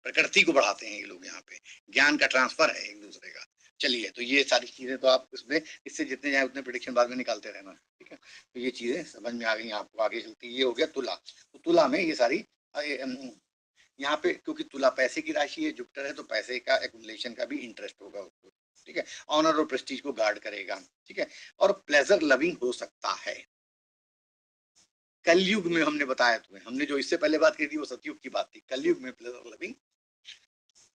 प्रकृति को बढ़ाते हैं ये लोग। यहाँ पे ज्ञान का ट्रांसफर है एक दूसरे का। चलिए, तो ये सारी चीजें तो आप इसमें, इससे जितने जाए उतने प्रिडिक्शन बाद में निकालते रहना, ठीक है। तो ये चीजें समझ में आ गई आपको, आगे चलती। ये हो गया तुला, तो तुला में ये सारी यहाँ पे, क्योंकि तुला पैसे की राशि है, जुपिटर है, तो पैसे का एक्युमुलेशन का भी इंटरेस्ट होगा उसको, ठीक है। ऑनर और प्रेस्टीज को गार्ड करेगा, ठीक है। और प्लेजर लविंग हो सकता है। कलयुग में हमने बताया तुम्हें, हमने जो इससे पहले बात की थी वो सतयुग की बात थी, कलयुग में प्लेजर लविंग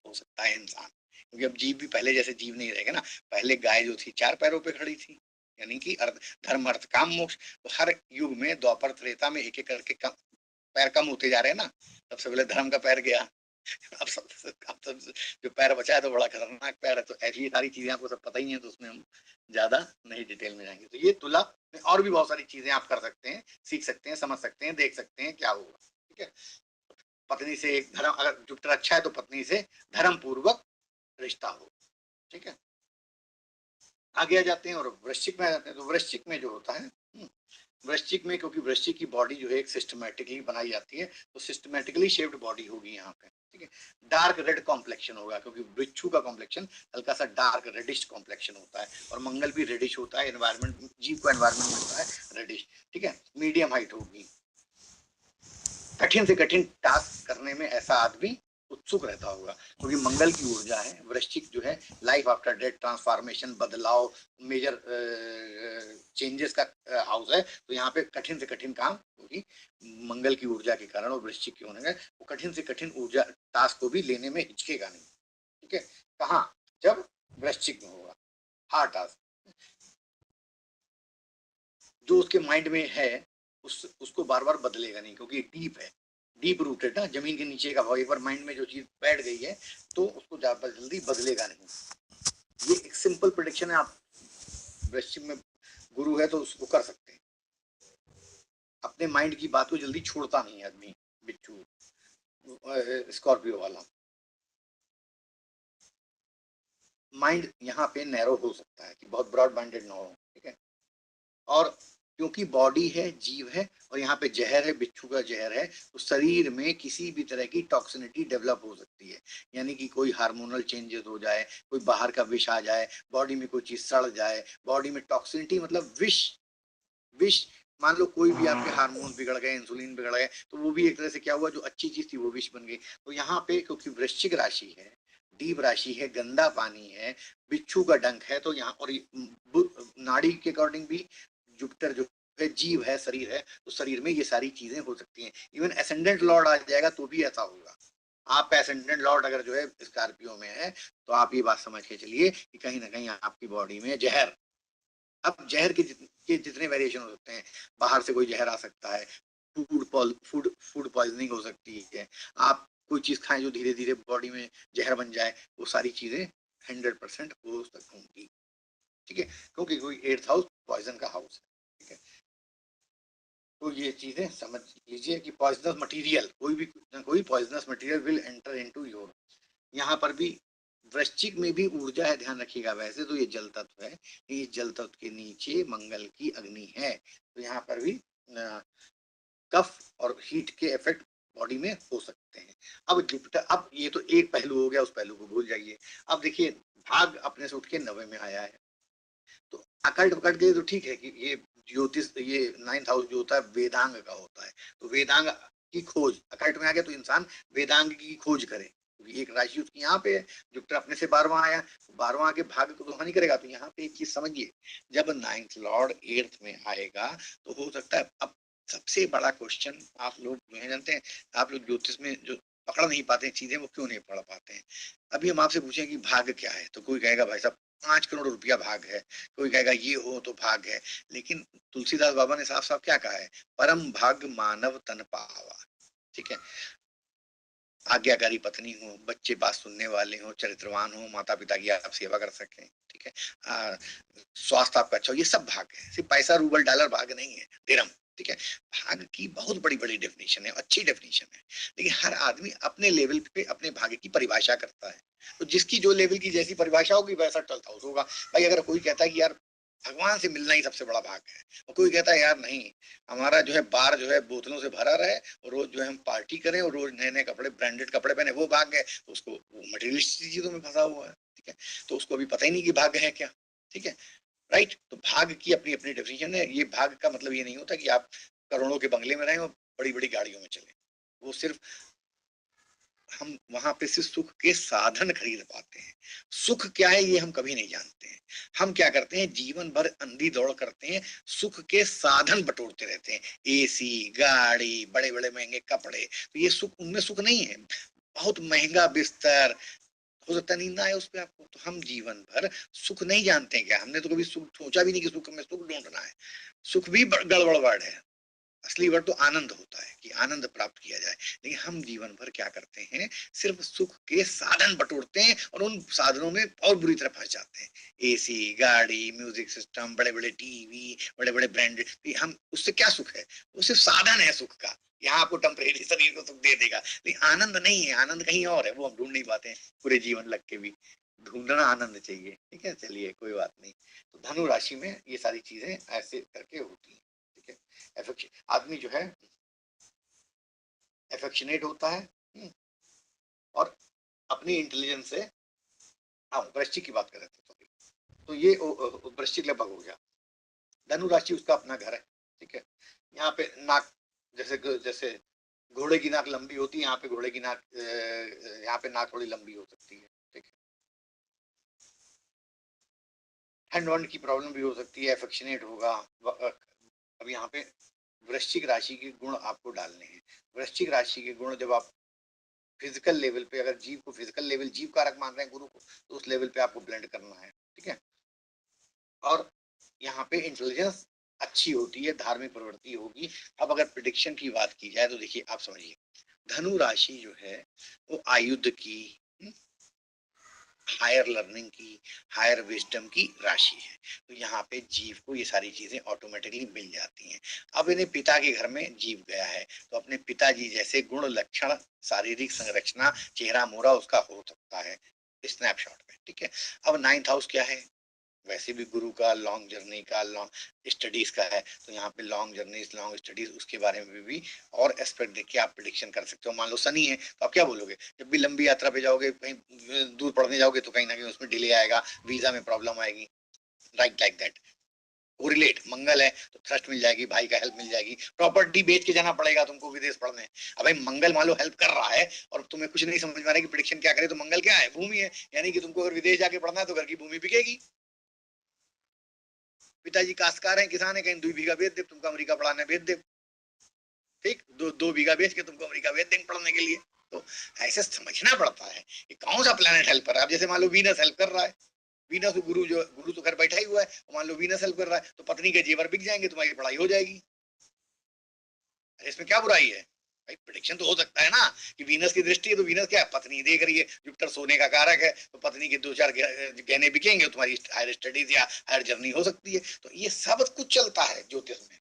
हो सकता है इंसान, क्योंकि अब जीव भी पहले जैसे जीव नहीं रहेगा ना। पहले गाय जो थी 4 पैरों पे खड़ी थी, यानी कि धर्म अर्थ काम मोक्ष। तो हर युग में द्वापर त्रेता में एक एक करके पैर कम होते जा रहे हैं ना। सबसे पहले धर्म का पैर गया, अब सब जो पैर बचा है तो बड़ा खतरनाक पैर है। तो ऐसी सारी चीजें आपको सब पता ही है, तो उसमें हम ज्यादा नहीं डिटेल में जाएंगे। तो ये तुला में और भी बहुत सारी चीजें आप कर सकते हैं, सीख सकते हैं, समझ सकते हैं, देख सकते हैं क्या होगा, ठीक है। पत्नी से एक धर्म, अगर जुपिटर अच्छा है तो पत्नी से धर्म पूर्वक रिश्ता हो, ठीक है। आगे आ जाते हैं और वृश्चिक में आ जाते हैं। तो वृश्चिक में जो होता है, वृश्चिक में, क्योंकि वृश्चिक की बॉडी जो है एक सिस्टमेटिकली बनाई जाती है, तो सिस्टमेटिकली शेप्ड बॉडी होगी यहाँ पे, ठीक है। डार्क रेड कॉम्प्लेक्शन होगा, क्योंकि बिच्छू का कॉम्प्लेक्शन हल्का सा डार्क रेडिश कॉम्प्लेक्शन होता है, और मंगल भी रेडिश होता है, एनवायरमेंट, जीव का एनवायरमेंट मिलता है रेडिश, ठीक है। मीडियम हाइट होगी, कठिन से कठिन टास्क करने में ऐसा आदमी उत्सुक रहता होगा, क्योंकि मंगल की ऊर्जा है। वृश्चिक जो है लाइफ आफ्टर डेथ, ट्रांसफॉर्मेशन, बदलाव, मेजर चेंजेस का हाउस है। तो यहाँ पे कठिन से कठिन काम, क्योंकि मंगल की ऊर्जा के कारण और वृश्चिक के होने में, वो कठिन से कठिन ऊर्जा टास्क को भी लेने में हिचकेगा नहीं, ठीक है। कहाँ? जब वृश्चिक में होगा हार्ड टास्क, जो उसके माइंड में है उसको बार बार बदलेगा नहीं, क्योंकि डीप है, डीप रूटेड ना, जमीन के नीचे का भाव। एक बार माइंड में जो चीज बैठ गई है तो उसको ज्यादा जल्दी बदलेगा नहीं। ये एक सिंपल प्रेडिक्शन है। आप वृश्चिक में गुरु है तो उसको कर सकते हैं। अपने माइंड की बात को जल्दी छोड़ता नहीं है आदमी, बिच्छू स्कॉर्पियो वाला। माइंड यहाँ पे नैरो हो सकता है कि बहुत ब्रॉड माइंडेड ना हो, ठीक है। और क्योंकि बॉडी है, जीव है, और यहाँ पे जहर है, बिच्छू का जहर है, तो शरीर में किसी भी तरह की टॉक्सिनिटी डेवलप हो सकती है। यानी कि कोई हार्मोनल चेंजेस हो जाए, कोई बाहर का विष आ जाए, बॉडी में कोई चीज सड़ जाए, बॉडी में टॉक्सिनिटी मतलब विष, विष मान लो कोई भी आपके हार्मोन बिगड़ गए, इंसुलिन बिगड़ गए, तो वो भी एक तरह से क्या हुआ, जो अच्छी चीज थी वो विष बन गई। तो यहाँ पे क्योंकि वृश्चिक राशि है, दीप राशि है, गंदा पानी है, बिच्छू का डंक है, तो यहाँ और नाड़ी के अकॉर्डिंग भी जुपिटर जो है जीव है, शरीर है, तो शरीर में ये सारी चीजें हो सकती हैं। इवन एसेंडेंट लॉर्ड आ जाएगा तो भी ऐसा होगा। आप एसेंडेंट लॉर्ड अगर जो है स्कॉर्पियो में है, तो आप ये बात समझ के चलिए कि कहीं ना कहीं आपकी बॉडी में जहर, अब जहर के जितने वेरिएशन हो सकते हैं, बाहर से कोई जहर आ सकता है, फूड पॉइजनिंग हो सकती है, आप कोई चीज खाएं जो धीरे धीरे बॉडी में जहर बन जाए, वो सारी चीजें 100% हो तक होंगी। ठीक है, क्योंकि कोई 8th हाउस पॉइजन का हाउस है। ठीक है, तो ये चीजें समझ लीजिए कि पॉइजनस मटेरियल, कोई भी कोई poisonous material will enter into your, यहाँ पर भी वृश्चिक में भी ऊर्जा है, ध्यान रखिएगा। वैसे तो ये जल तत्व है, इस जल तत्व के नीचे मंगल की अग्नि है, तो यहाँ पर भी कफ और हीट के इफेक्ट बॉडी में हो सकते हैं। अब जुपिटर, अब ये तो एक पहलू हो गया, उस पहलू को भूल जाइए। अब देखिए, भाग अपने से उठ के 9वें में आया है, तो अकल्ट पकड़ के तो ठीक है कि ये ज्योतिष, ये 9th हाउस जो होता है वेदांग का होता है, तो वेदांग की खोज अकल्ट में आ गया, तो इंसान वेदांग की खोज करे। एक राशि उसकी यहाँ पे है, जुपिटर अपने से 12वां आया, 12वां आके भाग्य को तो हानि करेगा। तो यहाँ पे एक चीज समझिए, जब 9th लॉर्ड 8th में आएगा, तो हो सकता है, अब सबसे बड़ा क्वेश्चन आप लोग जो है जानते हैं, आप लोग ज्योतिष में जो पकड़ नहीं पाते हैं चीजें, वो क्यों नहीं पढ़ पाते हैं। अभी हम आपसे पूछें कि भाग्य क्या है, तो कोई कहेगा भाई साहब 5 करोड़ रुपया भाग है, कोई कहेगा ये हो तो भाग है। लेकिन तुलसीदास बाबा ने साफ साफ क्या कहा है, परम भाग्य मानव तन पावा। ठीक है, आज्ञाकारी पत्नी हो, बच्चे बात सुनने वाले हो, चरित्रवान हो, माता पिता की आप सेवा कर सकें। ठीक है, स्वास्थ्य आपका अच्छा हो, ये सब भाग है, सिर्फ पैसा रूबल डॉलर भाग नहीं है, दिरम। ठीक है, भाग की बहुत बड़ी बड़ी डेफिनेशन है, अच्छी डेफिनेशन है, लेकिन हर आदमी अपने लेवल पे अपने भाग्य की परिभाषा करता है। तो जिसकी जो लेवल की जैसी परिभाषा होगी वैसा चलता होगा। भाई अगर कोई कहता है कि यार भगवान से मिलना ही सबसे बड़ा भाग है, और कोई कहता है यार नहीं, हमारा जो है बार जो है बोतलों से भरा रहे, और रोज जो है हम पार्टी करें और रोज नए नए कपड़े, ब्रांडेड कपड़े पहने, वो भाग्य है, तो उसको वो मटेरियलिस्टिक चीजों में फंसा हुआ है। ठीक है, तो उसको अभी पता ही नहीं कि भाग्य है क्या। ठीक है, राइट। तो भाग्य की अपनी अपनी डेफिनेशन है। ये भाग्य का मतलब ये नहीं होता कि आप करोड़ों के बंगले में रहें और बड़ी बड़ी गाड़ियों में चले, वो सिर्फ हम वहां पे सिर्फ सुख के साधन खरीद पाते हैं। सुख क्या है ये हम कभी नहीं जानते हैं। हम क्या करते हैं, जीवन भर अंधी दौड़ करते हैं, सुख के साधन बटोरते रहते हैं, एसी, गाड़ी, बड़े बड़े महंगे कपड़े, तो ये सुख, उनमें सुख नहीं है। बहुत महंगा बिस्तर, हो सकता है नींद ना आए उस पे आपको। तो हम जीवन भर सुख नहीं जानते हैं क्या, हमने तो कभी सुख सोचा भी नहीं कि सुख में सुख ढूंढना है। सुख भी गड़बड़ वर्ड है, असली वर्ड तो आनंद होता है, कि आनंद प्राप्त किया जाए। लेकिन हम जीवन भर क्या करते हैं, सिर्फ सुख के साधन बटोरते हैं, और उन साधनों में और बुरी तरह फंस जाते हैं। एसी, गाड़ी, म्यूजिक सिस्टम, बड़े बड़े टीवी, बड़े बड़े ब्रांडेड, हम उससे क्या सुख है, वो सिर्फ साधन है सुख का। यहाँ आपको टेम्परेरी शरीर को सुख दे देगा, लेकिन आनंद नहीं है, आनंद कहीं और है, वो हम ढूंढ नहीं पाते हैं पूरे जीवन लग के भी। ढूंढना आनंद चाहिए। ठीक है, चलिए कोई बात नहीं। तो धनु राशि में ये सारी चीजें ऐसे करके होती हैं। ठीक है, आदमी जो है एफेक्शनेट होता है, और अपनी इंटेलिजेंस से, हाँ वृश्चिक की बात कर रहे थे तो ये वृश्चिक लगभग हो गया। धनु राशि उसका अपना घर है। ठीक है, यहाँ पे नाक, जैसे जैसे घोड़े की नाक लंबी होती है, यहाँ पे घोड़े की नाक, यहाँ पे नाक थोड़ी लंबी हो सकती है। ठीक है, हैंड वंड की प्रॉब्लम भी हो सकती है, एफेक्शनेट होगा। अब यहाँ पे वृश्चिक राशि के गुण आपको डालने हैं। वृश्चिक राशि के गुण जब आप फिजिकल लेवल पे, अगर जीव को फिजिकल लेवल, जीव कारक मान रहे हैं गुरु को, तो उस लेवल पे आपको ब्लेंड करना है। ठीक है, और यहाँ पे इंटेलिजेंस अच्छी होती है, धार्मिक प्रवृत्ति होगी। अब अगर प्रिडिक्शन की बात की जाए तो देखिए आप समझिए, धनु राशि जो है वो आयुध की, हायर लर्निंग की, हायर विजडम की राशि है। तो यहाँ पे जीव को ये सारी चीजें ऑटोमेटिकली मिल जाती हैं। अब इन्हें पिता के घर में जीव गया है, तो अपने पिताजी जैसे गुण, लक्षण, शारीरिक संरचना, चेहरा मोहरा उसका हो सकता है स्नैपशॉट में। ठीक है, अब 9th हाउस क्या है, वैसे भी गुरु का लॉन्ग जर्नी का, लॉन्ग स्टडीज का है, तो यहाँ पे लॉन्ग जर्नीज, लॉन्ग स्टडीज, उसके बारे में भी और एस्पेक्ट देख के आप प्रिडिक्शन कर सकते हो। मान लो शनि है, तो आप क्या बोलोगे, जब भी लंबी यात्रा पे जाओगे, कहीं दूर पढ़ने जाओगे, तो कहीं ना कहीं उसमें डिले आएगा, वीजा में प्रॉब्लम आएगी, राइट, लाइक दैट। कोरिलेट, मंगल है तो ट्रस्ट मिल जाएगी, भाई का हेल्प मिल जाएगी, प्रॉपर्टी बेच के जाना पड़ेगा तुमको विदेश पढ़ने। अब भाई मंगल मान लो हेल्प कर रहा है और तुम्हें कुछ नहीं समझ में आ रहा है कि प्रेडिक्शन क्या करे, तो मंगल क्या है, भूमि है, यानी कि तुमको अगर विदेश जाके पढ़ना है तो घर की भूमि बिकेगी। पिताजी काश्तकार हैं, किसान है, कहीं 2 बीघा बेच दे, तुमको अमेरिका पढ़ाने भेज दे, ठीक, 2 बीघा बेच के तुमको अमेरिका भेज देंगे पढ़ने के लिए। तो ऐसे समझना पड़ता है कि कौन सा प्लेनेट हेल्प कर रहा है। अब जैसे मान लो वीनस हेल्प कर रहा है, वीनस गुरु, जो गुरु तो घर बैठा ही हुआ है, मान लो वीनस हेल्प कर रहा है तो पत्नी के जेवर बिक जाएंगे, तुम्हारी पढ़ाई हो जाएगी। अरे इसमें क्या बुराई है भाई, प्रेडिक्शन तो हो सकता है ना कि वीनस की दृष्टि है तो वीनस क्या है, पत्नी देख रही है, जुपिटर सोने का कारक है, तो पत्नी के 2-4 गहने बिकेंगे, तुम्हारी हायर स्टडीज या हायर जर्नी हो सकती है। तो ये सब कुछ चलता है ज्योतिष में।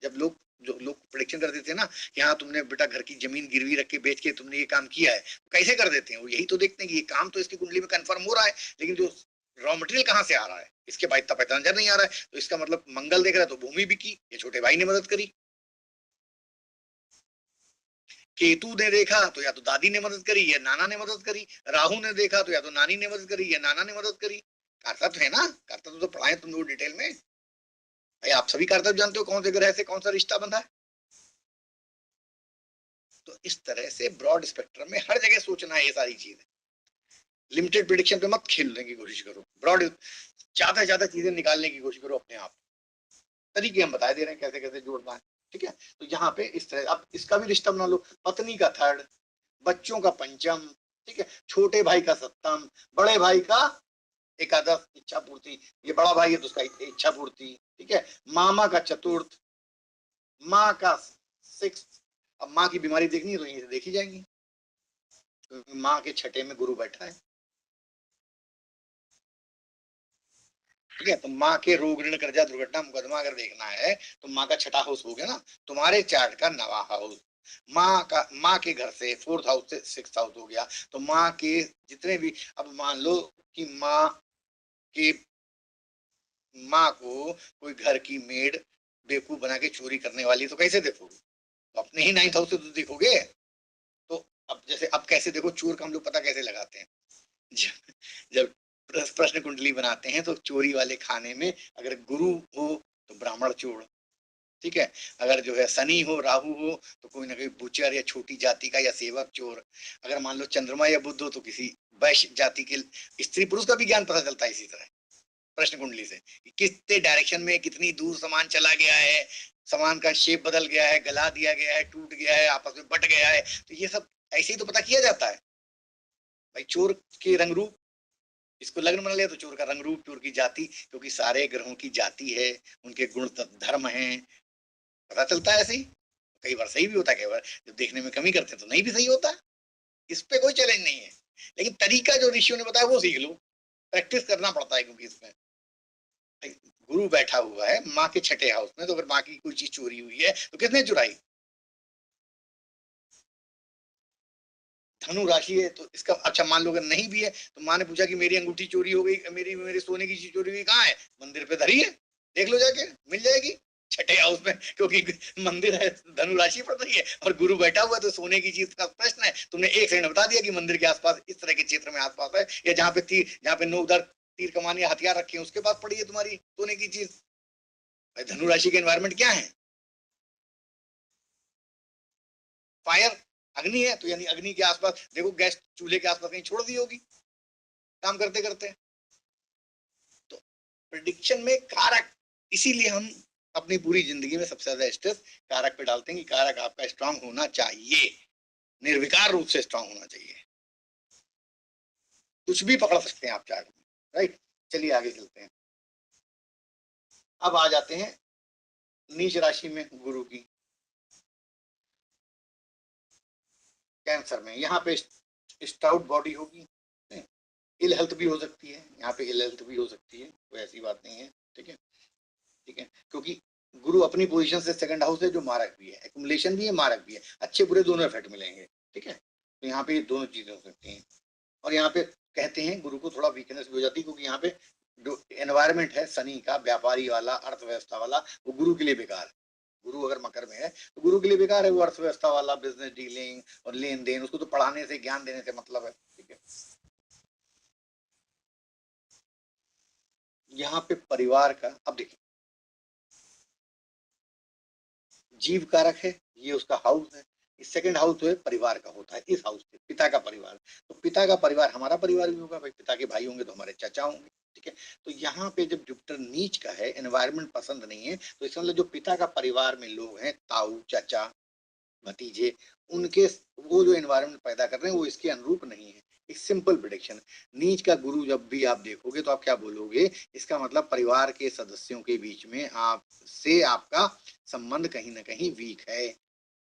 जब लोग, जो लोग प्रेडिक्शन कर देते हैं ना कि हाँ तुमने बेटा घर की जमीन गिरवी रख के बेच के तुमने ये काम किया है, तो कैसे कर देते हैं वो, यही तो देखते हैं कि ये काम तो इसकी कुंडली में कंफर्म हो रहा है, लेकिन जो रॉ मटेरियल कहाँ से आ रहा है इसके भाई इतना पता नजर नहीं आ रहा है। तो इसका मतलब मंगल देख रहा है तो भूमि बिकी, ये छोटे भाई ने मदद करी। केतु ने देखा तो या तो दादी ने मदद करी या नाना ने मदद करी, राहु ने देखा तो या तो नानी ने मदद करी या नाना ने मदद करी। कर्तव्य है ना, कर्तव्य तो पढ़ाए तुम लोग डिटेल में भाई, आप सभी कर्तव्य जानते हो कौन से ग्रह से कौन सा रिश्ता बंधा है। तो इस तरह से ब्रॉड स्पेक्ट्रम में हर जगह सोचना है ये सारी चीजें। लिमिटेड प्रिडिक्शन पे मत खेलने की कोशिश करो, ब्रॉड ज्यादा से ज्यादा चीजें निकालने की कोशिश करो अपने आप। तरीके हम बता दे रहे हैं कैसे कैसे जोड़ना है, ठीक है। तो यहाँ पे इस तरह, अब इसका भी रिश्ता बना लो, पत्नी का थर्ड, बच्चों का पंचम, ठीक है, छोटे भाई का सप्तम, बड़े भाई का एकादश, इच्छा पूर्ति, ये बड़ा भाई है तो उसका इच्छा पूर्ति, ठीक है, मामा का चतुर्थ, माँ का सिक्स। अब माँ की बीमारी देखनी है तो यहीं से देखी जाएंगी, माँ के छठे में गुरु बैठा है, ठीक है। तो माँ के रोग ऋण कर्जा दुर्घटना मुकदमा अगर देखना है तो माँ का छठा हाउस हो गया ना, तुम्हारे चार्ट का नवा हाउस। माँ के घर से फोर्थ हाउस से सिक्स हाउस हो गया, तो माँ के जितने भी, अब मान लो कि की माँ को कोई घर की मेड बेवकूफ बना के चोरी करने वाली, तो कैसे देखोगे, तो अपने ही नाइन्थ हाउस से तो देखोगे। तो अब जैसे, अब कैसे देखो चोर का हम लोग पता कैसे लगाते हैं, जब जब प्रश्न कुंडली बनाते हैं तो चोरी वाले खाने में अगर गुरु हो तो ब्राह्मण चोर, ठीक है, अगर जो है शनि हो राहु हो तो कोई ना कोई बुचर या छोटी जाति का या सेवक चोर, अगर मान लो चंद्रमा या बुध हो तो किसी वैश्य जाति के, स्त्री पुरुष का भी ज्ञान पता चलता है इसी तरह प्रश्न कुंडली से, कितने डायरेक्शन में कितनी दूर सामान चला गया है, सामान का शेप बदल गया है, गला दिया गया है, टूट गया है, आपस में बट गया है, तो ये सब ऐसे ही तो पता किया जाता है भाई। चोर के रंग रूप, इसको लग्न बना लिया तो चोर का रंग रूप, चोर की जाति, क्योंकि सारे ग्रहों की जाति है, उनके गुण धर्म है, पता चलता है ऐसे ही। कई बार सही भी होता है, कई बार जब देखने में कमी करते हैं तो नहीं भी सही होता, इस पे कोई चैलेंज नहीं है, लेकिन तरीका जो ऋषियों ने बताया वो सीख लो, प्रैक्टिस करना पड़ता है, क्योंकि इसमें गुरु बैठा हुआ है माँ के छठे हाउस में, तो अगर माँ की कोई चीज चोरी हुई है तो किसने चुराई, धनु राशि है तो इसका, अच्छा मान लो अगर नहीं भी है तो माँ ने पूछा कि मेरी अंगूठी चोरी हो गई, मेरी मेरे सोने की चीज चोरी हुई, कहाँ है, मंदिर पे धरी है, देख लो जाके, मिल जाएगी छठे हाउस में, क्योंकि मंदिर है, धनु राशि पड़ रही है और गुरु बैठा हुआ है, तो सोने की चीज का प्रश्न है, तुमने एक सेकंड बता दिया कि मंदिर के आसपास इस तरह के क्षेत्र में आसपास है, या जहाँ पे तीर, जहाँ पे नोकदार तीर कमान या हथियार रखे हैं उसके पास पड़ी है तुम्हारी सोने की चीज। भाई धनु राशि के एनवायरमेंट क्या है, फायर, अग्नि है, तो यानी अग्नि के आसपास देखो, गैस चूल्हे के आसपास कहीं छोड़ दी होगी काम करते करते। तो प्रिडिक्शन में कारक, इसीलिए हम अपनी पूरी जिंदगी में सबसे ज्यादा स्ट्रेस कारक पे डालते हैं कि कारक आपका स्ट्रांग होना चाहिए, निर्विकार रूप से स्ट्रांग होना चाहिए, कुछ भी पकड़ सकते हैं आप चार्ट में, राइट। चलिए आगे चलते हैं, अब आ जाते हैं नीच राशि में गुरु की, कैंसर में, यहाँ पे स्टाउट बॉडी होगी, इल हेल्थ भी हो सकती है, यहाँ पे इल हेल्थ भी हो सकती है, कोई ऐसी बात नहीं है, ठीक है, ठीक है, क्योंकि गुरु अपनी पोजीशन से सेकंड हाउस है जो मारक भी है, एक्युमुलेशन भी है मारक भी है, अच्छे बुरे दोनों इफेक्ट मिलेंगे, ठीक है, तो यहाँ पे दोनों चीजें हो सकती हैं। और यहाँ पे कहते हैं गुरु को थोड़ा वीकनेस भी हो जाती है, क्योंकि यहाँ पे जो एनवायरमेंट है शनि का, व्यापारी वाला, अर्थव्यवस्था वाला, वो गुरु के लिए बेकार है। गुरु अगर मकर में है तो गुरु के लिए बेकार है, वो अर्थव्यवस्था वाला, बिजनेस डीलिंग और लेन देन, उसको तो पढ़ाने से ज्ञान देने से मतलब है, ठीक है। यहाँ पे परिवार का, अब देखिए जीव कारक है, ये उसका हाउस है। सेकंड हाउस जो है परिवार का होता है, इस हाउस से पिता का परिवार। तो पिता का परिवार हमारा परिवार भी होगा भाई, पिता के भाई होंगे तो हमारे चाचा होंगे, ठीक है। तो यहाँ पे जब जुपिटर नीच का है, एनवायरनमेंट पसंद नहीं है, तो इसका मतलब जो पिता का परिवार में लोग हैं, ताऊ, चाचा, भतीजे, उनके वो जो एनवायरनमेंट पैदा कर रहे हैं वो इसके अनुरूप नहीं है। एक सिंपल प्रिडिक्शन। नीच का गुरु जब भी आप देखोगे तो आप क्या बोलोगे, इसका मतलब परिवार के सदस्यों के बीच में आपसे आपका संबंध कहीं ना कहीं वीक है।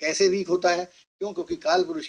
कैसे वीक होता है? क्यों? क्योंकि काल पुरुष